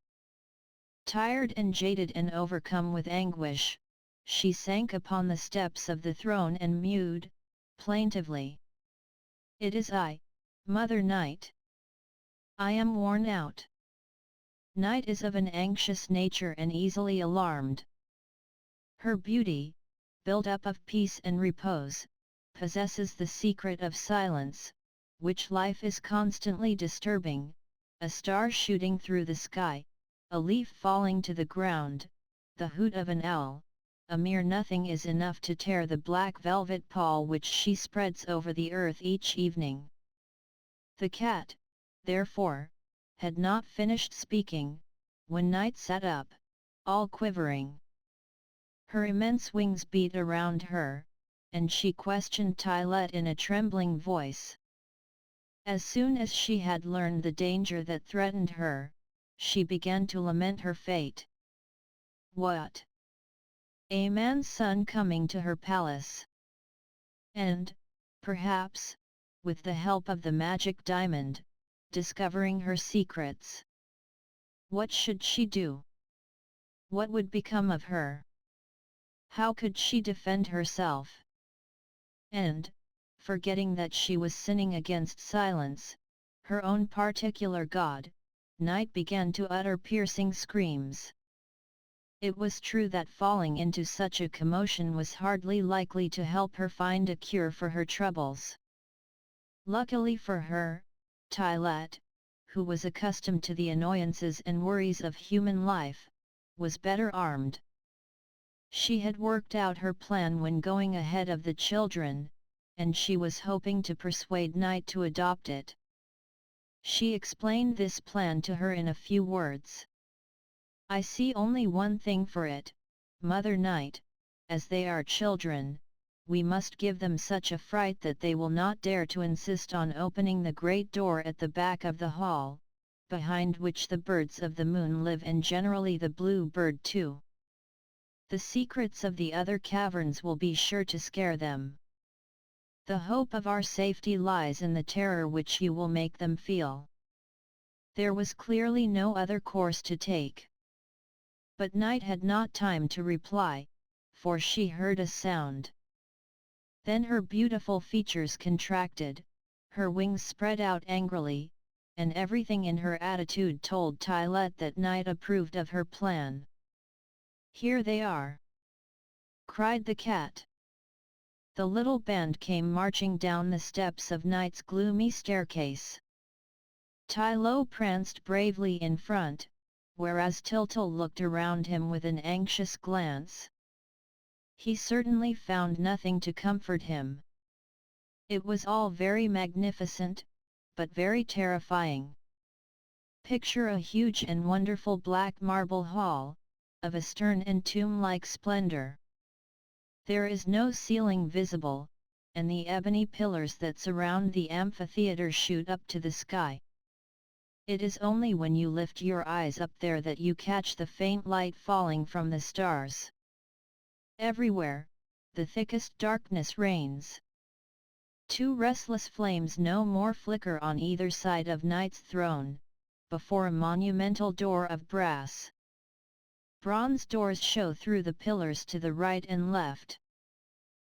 Tired and jaded and overcome with anguish, she sank upon the steps of the throne and mewed, plaintively. "It is I, Mother Night. I am worn out." Night is of an anxious nature and easily alarmed. Her beauty, built up of peace and repose, possesses the secret of silence, which life is constantly disturbing, a star shooting through the sky, a leaf falling to the ground, the hoot of an owl, a mere nothing is enough to tear the black velvet pall which she spreads over the earth each evening. The cat, therefore, had not finished speaking, when Night sat up, all quivering. Her immense wings beat around her, and she questioned Tylette in a trembling voice. As soon as she had learned the danger that threatened her, she began to lament her fate. What? A man's son coming to her palace. And, perhaps, with the help of the magic diamond, discovering her secrets. What should she do? What would become of her? How could she defend herself? And, forgetting that she was sinning against silence, her own particular god, Night began to utter piercing screams. It was true that falling into such a commotion was hardly likely to help her find a cure for her troubles. Luckily for her, Tylette, who was accustomed to the annoyances and worries of human life, was better armed. She had worked out her plan when going ahead of the children, and she was hoping to persuade Night to adopt it. She explained this plan to her in a few words. I see only one thing for it, Mother Night, as they are children, we must give them such a fright that they will not dare to insist on opening the great door at the back of the hall, behind which the birds of the moon live and generally the bluebird too. The secrets of the other caverns will be sure to scare them. The hope of our safety lies in the terror which you will make them feel. There was clearly no other course to take. But Night had not time to reply, for she heard a sound. Then her beautiful features contracted, her wings spread out angrily, and everything in her attitude told Tylette that Night approved of her plan. Here they are! Cried the cat. The little band came marching down the steps of Night's gloomy staircase. Tylette pranced bravely in front, whereas Tyltyl looked around him with an anxious glance. He certainly found nothing to comfort him. It was all very magnificent, but very terrifying. Picture a huge and wonderful black marble hall, of a stern and tomb-like splendor. There is no ceiling visible, and the ebony pillars that surround the amphitheater shoot up to the sky. It is only when you lift your eyes up there that you catch the faint light falling from the stars. Everywhere, the thickest darkness reigns. Two restless flames no more flicker on either side of Night's throne, before a monumental door of brass. Bronze doors show through the pillars to the right and left.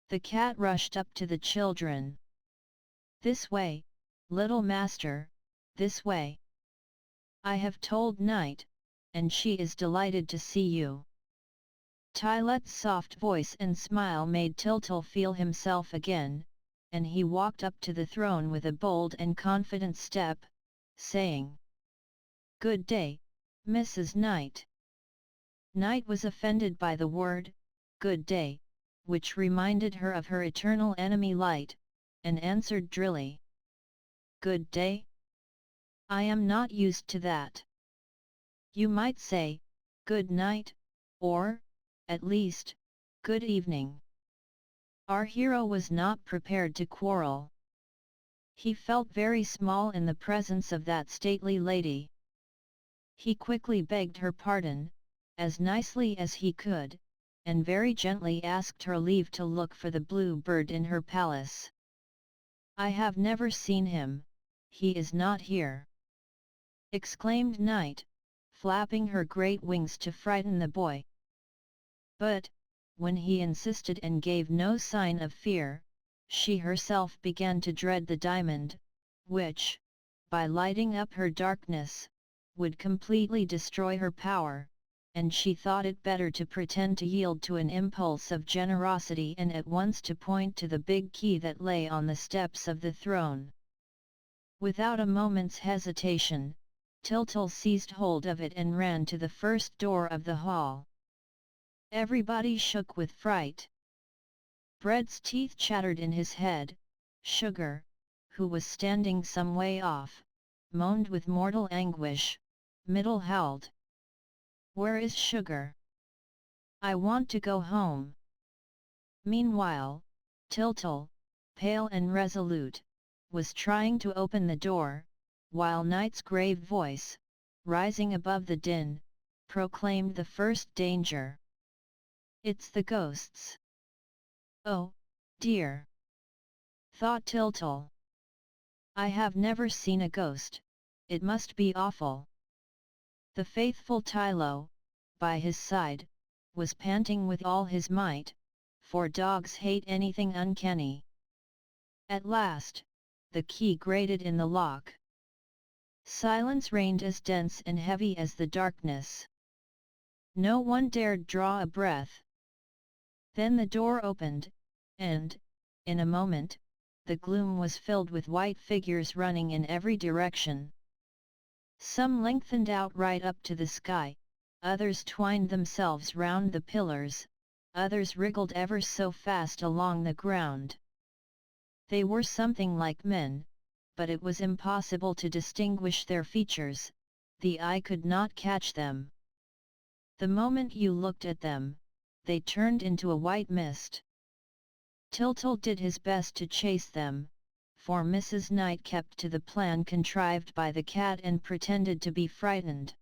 The cat rushed up to the children. This way, little master, this way. I have told Night, and she is delighted to see you. Tylette's soft voice and smile made Tyltyl feel himself again, and he walked up to the throne with a bold and confident step, saying, Good day, Mrs. Night. Night was offended by the word, good day, which reminded her of her eternal enemy Light, and answered drily. Good day? I am not used to that. You might say, good night, or, at least, good evening. Our hero was not prepared to quarrel. He felt very small in the presence of that stately lady. He quickly begged her pardon, as nicely as he could, and very gently asked her leave to look for the bluebird in her palace. I have never seen him, he is not here, exclaimed Night, flapping her great wings to frighten the boy. But, when he insisted and gave no sign of fear, she herself began to dread the diamond, which, by lighting up her darkness, would completely destroy her power, and she thought it better to pretend to yield to an impulse of generosity and at once to point to the big key that lay on the steps of the throne. Without a moment's hesitation, Tyltyl seized hold of it and ran to the first door of the hall. Everybody shook with fright. Bread's teeth chattered in his head. Sugar, who was standing some way off, moaned with mortal anguish. Middle howled. "Where is Sugar? I want to go home." Meanwhile, Tyltyl, pale and resolute, was trying to open the door, while Night's grave voice, rising above the din, proclaimed the first danger. "It's the ghosts." "Oh, dear!" thought Tyltyl. "I have never seen a ghost, it must be awful." The faithful Tylo, by his side, was panting with all his might, for dogs hate anything uncanny. At last, the key grated in the lock. Silence reigned as dense and heavy as the darkness. No one dared draw a breath. Then the door opened, and, in a moment, the gloom was filled with white figures running in every direction. Some lengthened out right up to the sky, others twined themselves round the pillars, others wriggled ever so fast along the ground. They were something like men, but it was impossible to distinguish their features, the eye could not catch them. The moment you looked at them, they turned into a white mist. Tyltyl did his best to chase them, for Mrs. Knight kept to the plan contrived by the cat and pretended to be frightened.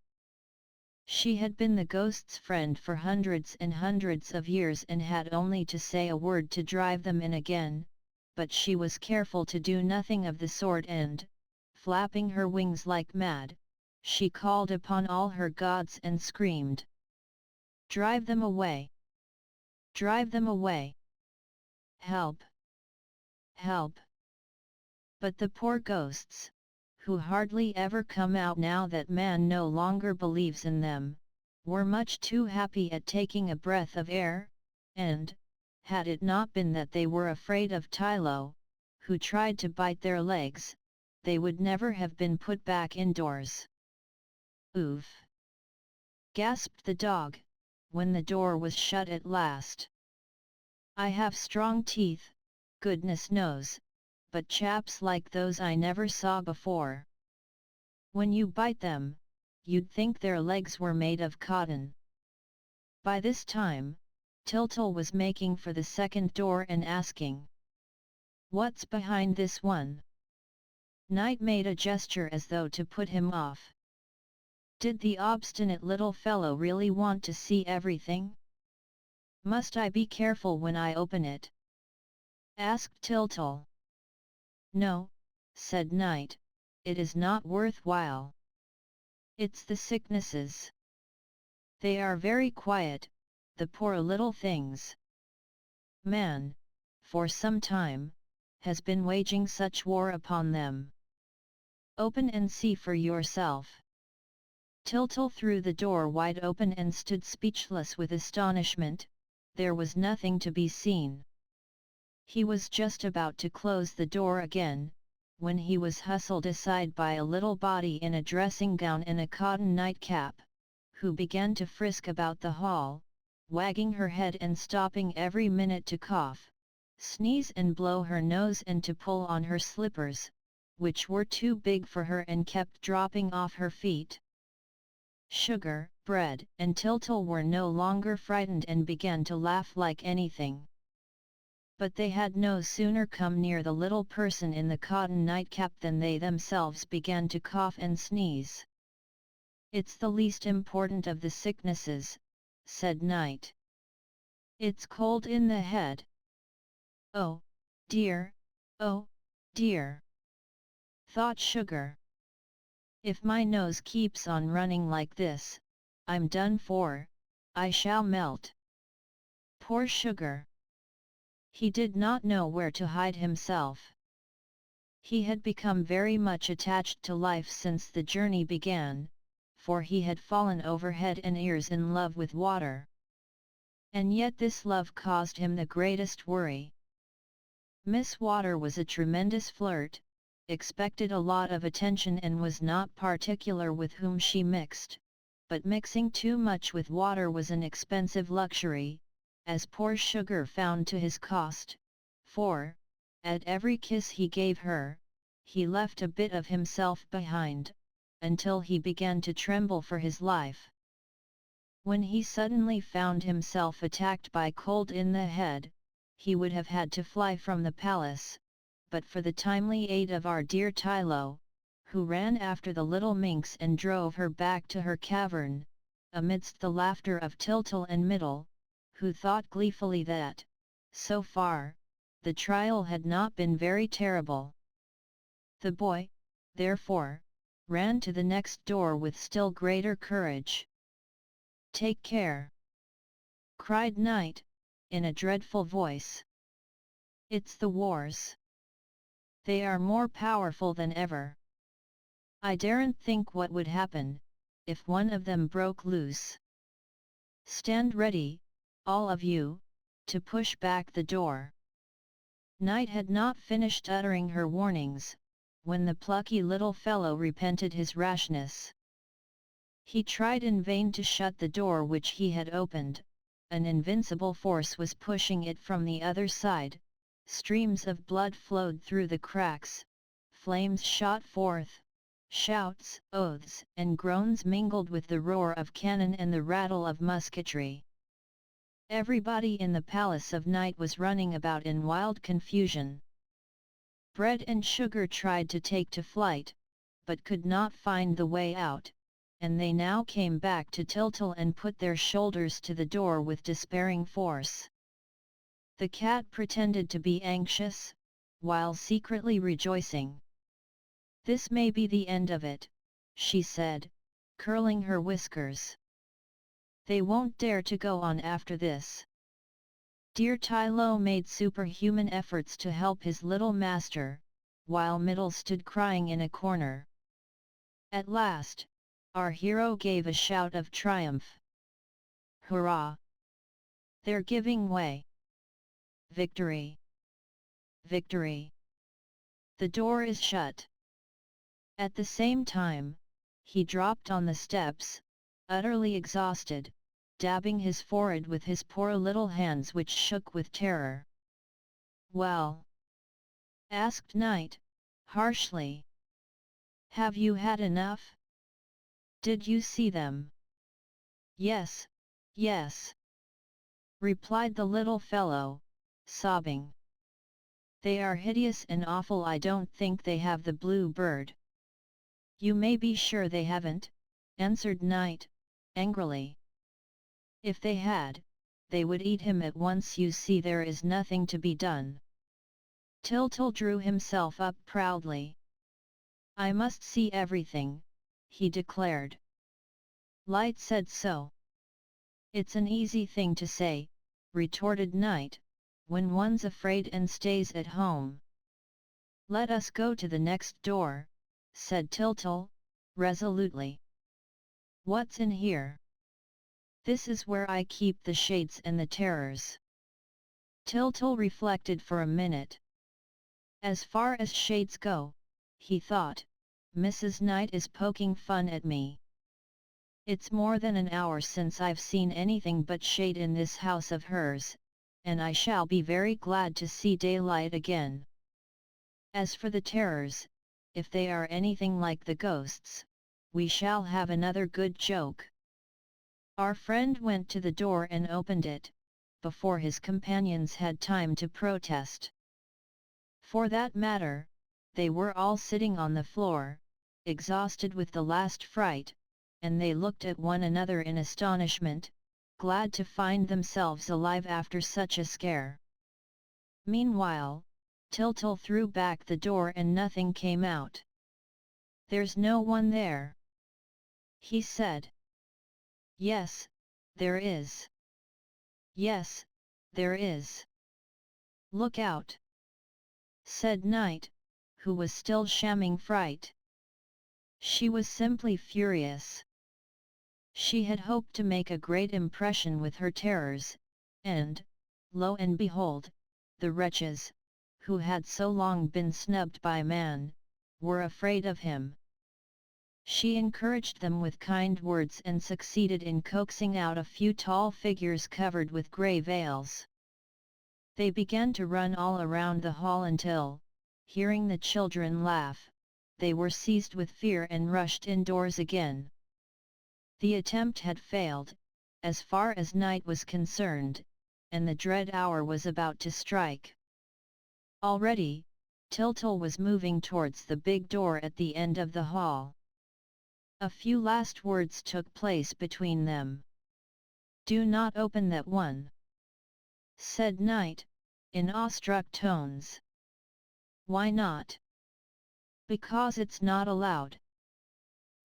She had been the ghost's friend for hundreds and hundreds of years and had only to say a word to drive them in again, but she was careful to do nothing of the sort and, flapping her wings like mad, she called upon all her gods and screamed, "Drive them away! Drive them away! Help! Help!" But the poor ghosts, who hardly ever come out now that man no longer believes in them, were much too happy at taking a breath of air, and, had it not been that they were afraid of Tylo, who tried to bite their legs, they would never have been put back indoors. "Oof!" gasped the dog, when the door was shut at last. "I have strong teeth, goodness knows, but chaps like those I never saw before. When you bite them, you'd think their legs were made of cotton." By this time, Tyltyl was making for the second door and asking, "What's behind this one?" Night made a gesture as though to put him off. Did the obstinate little fellow really want to see everything? "Must I be careful when I open it?" asked Tyltyl. "No," said Night, "it is not worthwhile. It's the sicknesses. They are very quiet, the poor little things. Man, for some time, has been waging such war upon them. Open and see for yourself." Tyltyl threw the door wide open and stood speechless with astonishment. There was nothing to be seen. He was just about to close the door again, when he was hustled aside by a little body in a dressing gown and a cotton nightcap, who began to frisk about the hall, wagging her head and stopping every minute to cough, sneeze and blow her nose and to pull on her slippers, which were too big for her and kept dropping off her feet. Sugar, Bread, and Tyltyl were no longer frightened and began to laugh like anything. But they had no sooner come near the little person in the cotton nightcap than they themselves began to cough and sneeze. "It's the least important of the sicknesses," said Night. "It's cold in the head. Oh, dear, oh, dear," thought Sugar. "If my nose keeps on running like this, I'm done for, I shall melt." Poor Sugar! He did not know where to hide himself. He had become very much attached to life since the journey began, for he had fallen over head and ears in love with water. And yet this love caused him the greatest worry. Miss Water was a tremendous flirt, expected a lot of attention and was not particular with whom she mixed, but mixing too much with water was an expensive luxury, as poor Sugar found to his cost, for, at every kiss he gave her, he left a bit of himself behind, until he began to tremble for his life. When he suddenly found himself attacked by cold in the head, he would have had to fly from the palace, but for the timely aid of our dear Tylo, who ran after the little minx and drove her back to her cavern, amidst the laughter of Tiltil and Middle, who thought gleefully that, so far, the trial had not been very terrible. The boy, therefore, ran to the next door with still greater courage. "Take care!" cried Knight, in a dreadful voice. "It's the wars. They are more powerful than ever. I daren't think what would happen, if one of them broke loose. Stand ready, all of you, to push back the door." Knight had not finished uttering her warnings, when the plucky little fellow repented his rashness. He tried in vain to shut the door which he had opened. An invincible force was pushing it from the other side, streams of blood flowed through the cracks, flames shot forth, shouts, oaths and groans mingled with the roar of cannon and the rattle of musketry. Everybody in the palace of Night was running about in wild confusion. Bread and Sugar tried to take to flight, but could not find the way out, and they now came back to Tiltil and put their shoulders to the door with despairing force. The cat pretended to be anxious, while secretly rejoicing. "This may be the end of it," she said, curling her whiskers. "They won't dare to go on after this." Dear Tylo made superhuman efforts to help his little master, while Middle stood crying in a corner. At last, our hero gave a shout of triumph. "Hurrah! They're giving way! Victory! Victory! The door is shut!" At the same time, he dropped on the steps, utterly exhausted, dabbing his forehead with his poor little hands which shook with terror. "Well?" asked Knight, harshly. "Have you had enough? Did you see them?" "Yes, yes," replied the little fellow, sobbing. "They are hideous and awful. I don't think they have the Bluebird." "You may be sure they haven't," answered Knight, angrily. "If they had, they would eat him at once. You see there is nothing to be done." Tiltil drew himself up proudly. "I must see everything," he declared. Light said so. "It's an easy thing to say," retorted Knight, "when one's afraid and stays at home." "Let us go to the next door," said Tiltil, resolutely. "What's in here?" "This is where I keep the shades and the terrors." Tiltil reflected for a minute. "As far as shades go," he thought, "Mrs. Knight is poking fun at me. It's more than an hour since I've seen anything but shade in this house of hers, and I shall be very glad to see daylight again. As for the terrors, if they are anything like the ghosts, we shall have another good joke." Our friend went to the door and opened it, before his companions had time to protest. For that matter, they were all sitting on the floor, exhausted with the last fright, and they looked at one another in astonishment, glad to find themselves alive after such a scare. Meanwhile, Tiltil threw back the door and nothing came out. "There's no one there," he said. "Yes, there is. Yes, there is. Look out," said Knight, who was still shamming fright. She was simply furious. She had hoped to make a great impression with her terrors, and, lo and behold, the wretches, who had so long been snubbed by man, were afraid of him. She encouraged them with kind words and succeeded in coaxing out a few tall figures covered with grey veils. They began to run all around the hall until, hearing the children laugh, they were seized with fear and rushed indoors again. The attempt had failed, as far as night was concerned, and the dread hour was about to strike. Already, Tyltyl was moving towards the big door at the end of the hall. A few last words took place between them. "Do not open that one," said Night, in awestruck tones. "Why not?" "Because it's not allowed."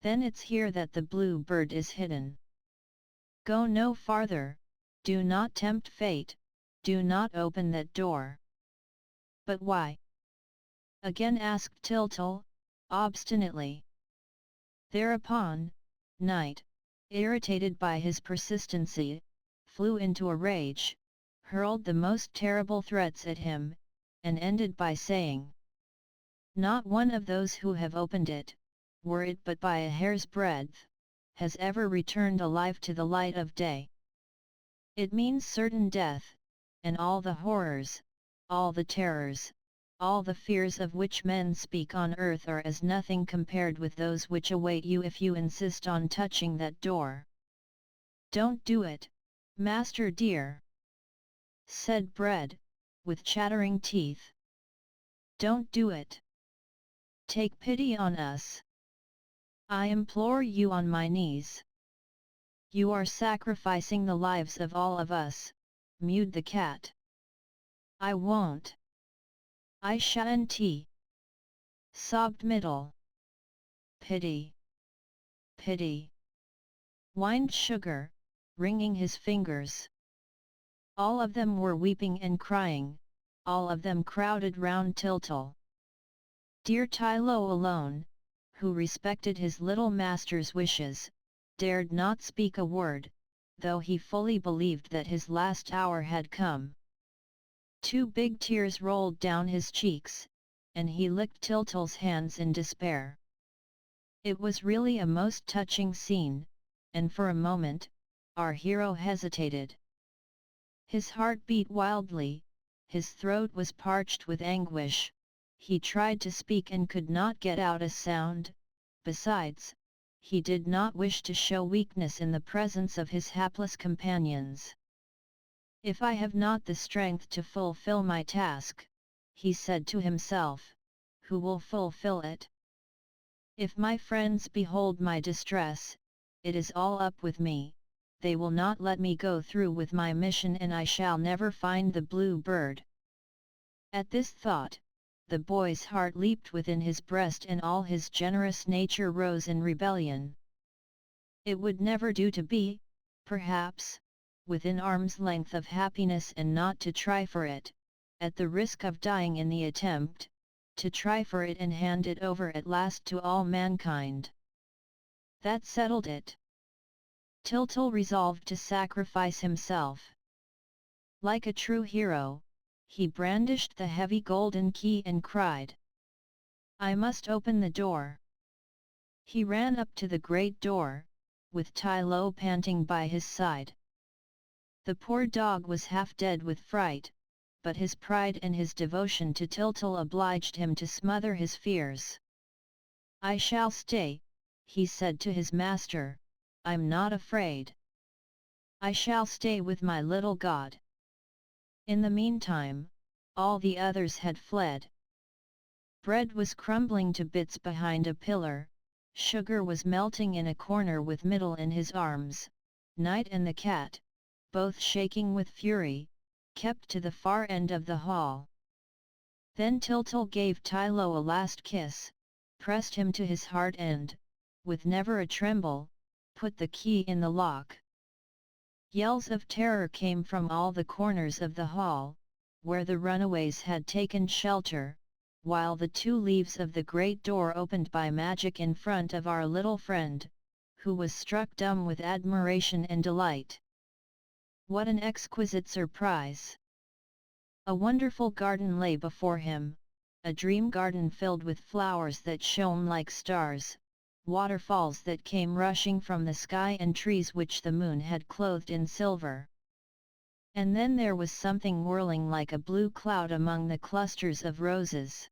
"Then it's here that the Bluebird is hidden." "Go no farther, do not tempt fate, do not open that door." "But why?" again asked Tyltyl, obstinately. Thereupon, Night, irritated by his persistency, flew into a rage, hurled the most terrible threats at him, and ended by saying, "Not one of those who have opened it, were it but by a hair's breadth, has ever returned alive to the light of day. It means certain death, and all the horrors, all the terrors, all the fears of which men speak on earth are as nothing compared with those which await you if you insist on touching that door." "Don't do it, master dear," said Bread, with chattering teeth. "Don't do it. Take pity on us. I implore you on my knees." "You are sacrificing the lives of all of us," mewed the cat. "I won't. I shan't," sobbed Middle. "Pity! Pity!" whined Sugar, wringing his fingers. All of them were weeping and crying, all of them crowded round Tyltyl. Dear Tylo alone, who respected his little master's wishes, dared not speak a word, though he fully believed that his last hour had come. 2 big tears rolled down his cheeks, and he licked Tyltyl's hands in despair. It was really a most touching scene, and for a moment, our hero hesitated. His heart beat wildly, his throat was parched with anguish, he tried to speak and could not get out a sound. Besides, he did not wish to show weakness in the presence of his hapless companions. "If I have not the strength to fulfill my task," he said to himself, "who will fulfill it? If my friends behold my distress, it is all up with me, they will not let me go through with my mission and I shall never find the Bluebird." At this thought, the boy's heart leaped within his breast and all his generous nature rose in rebellion. It would never do to be, perhaps, within arm's length of happiness and not to try for it, at the risk of dying in the attempt, to try for it and hand it over at last to all mankind. That settled it. Tyltyl resolved to sacrifice himself. Like a true hero, he brandished the heavy golden key and cried, "I must open the door." He ran up to the great door, with Tylo panting by his side. The poor dog was half dead with fright, but his pride and his devotion to Tyltyl obliged him to smother his fears. "I shall stay," he said to his master, "I'm not afraid. I shall stay with my little god." In the meantime, all the others had fled. Bread was crumbling to bits behind a pillar, Sugar was melting in a corner with Middle in his arms, Night and the cat, both shaking with fury, kept to the far end of the hall. Then Tyltyl gave Tylo a last kiss, pressed him to his heart and, with never a tremble, put the key in the lock. Yells of terror came from all the corners of the hall, where the runaways had taken shelter, while the 2 leaves of the great door opened by magic in front of our little friend, who was struck dumb with admiration and delight. What an exquisite surprise! A wonderful garden lay before him, a dream garden filled with flowers that shone like stars, waterfalls that came rushing from the sky and trees which the moon had clothed in silver. And then there was something whirling like a blue cloud among the clusters of roses.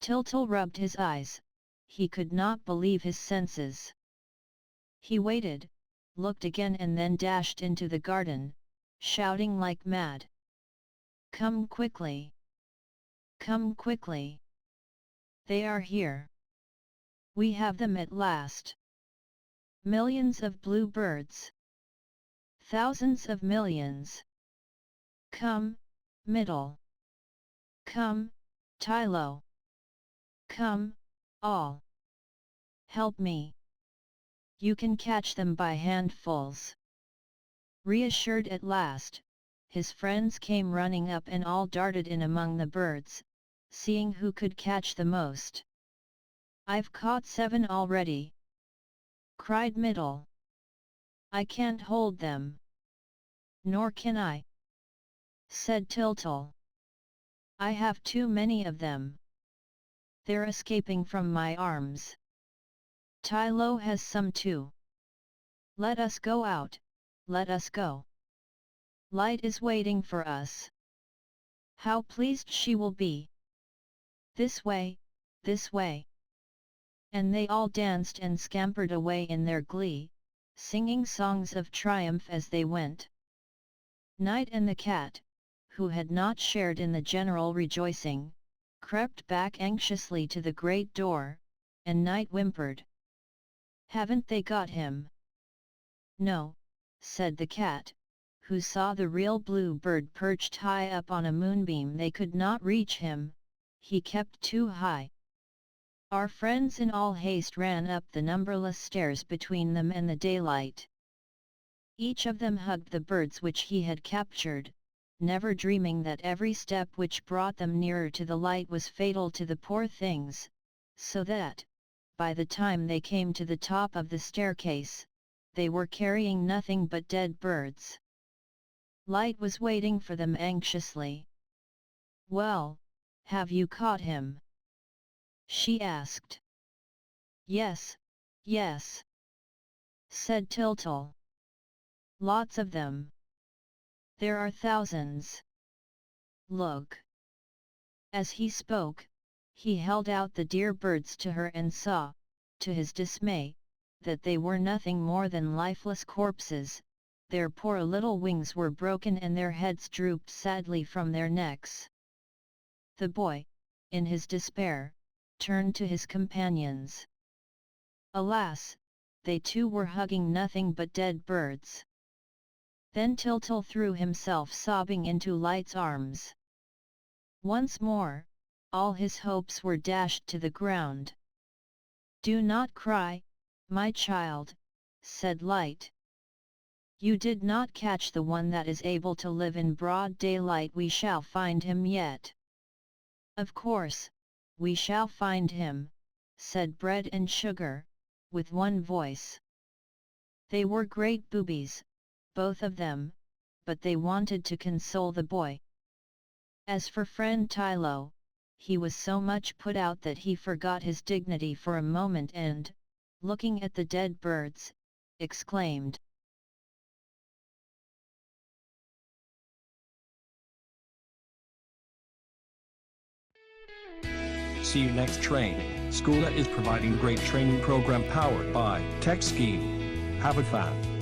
Tyltyl rubbed his eyes, he could not believe his senses. He waited, looked again and then dashed into the garden, shouting like mad. "Come quickly! Come quickly! They are here! We have them at last! Millions of bluebirds! Thousands of millions! Come, Middle! Come, Tylo! Come, all! Help me! You can catch them by handfuls!" Reassured at last, his friends came running up and all darted in among the birds, seeing who could catch the most. "I've caught 7 already!" cried Middle. "I can't hold them." "Nor can I," said Tyltyl. "I have too many of them. They're escaping from my arms. Tylo has some too. Let us go out, let us go. Light is waiting for us. How pleased she will be. This way, this way." And they all danced and scampered away in their glee, singing songs of triumph as they went. Night and the cat, who had not shared in the general rejoicing, crept back anxiously to the great door, and Night whimpered. "Haven't they got him?" "No," said the cat, who saw the real bluebird perched high up on a moonbeam. "They could not reach him, he kept too high." Our friends in all haste ran up the numberless stairs between them and the daylight. Each of them hugged the birds which he had captured, never dreaming that every step which brought them nearer to the light was fatal to the poor things, so that, by the time they came to the top of the staircase, they were carrying nothing but dead birds. Light was waiting for them anxiously. "Well, have you caught him?" she asked. "Yes, yes," said Tyltyl. "Lots of them. There are thousands. Look." As he spoke, he held out the dear birds to her and saw, to his dismay, that they were nothing more than lifeless corpses. Their poor little wings were broken and their heads drooped sadly from their necks. The boy, in his despair, turned to his companions. Alas, they too were hugging nothing but dead birds. Then Tyltyl threw himself sobbing into Light's arms. Once more, all his hopes were dashed to the ground. "Do not cry, my child," said Light. "You did not catch the one that is able to live in broad daylight. We shall find him yet." "Of course, we shall find him," said Bread and Sugar, with one voice. They were great boobies, both of them, but they wanted to console the boy. As for friend Tylo, he was so much put out that he forgot his dignity for a moment and, looking at the dead birds, exclaimed. See you next train. Schoola is providing great training program powered by Tech Scheme. Have it fun.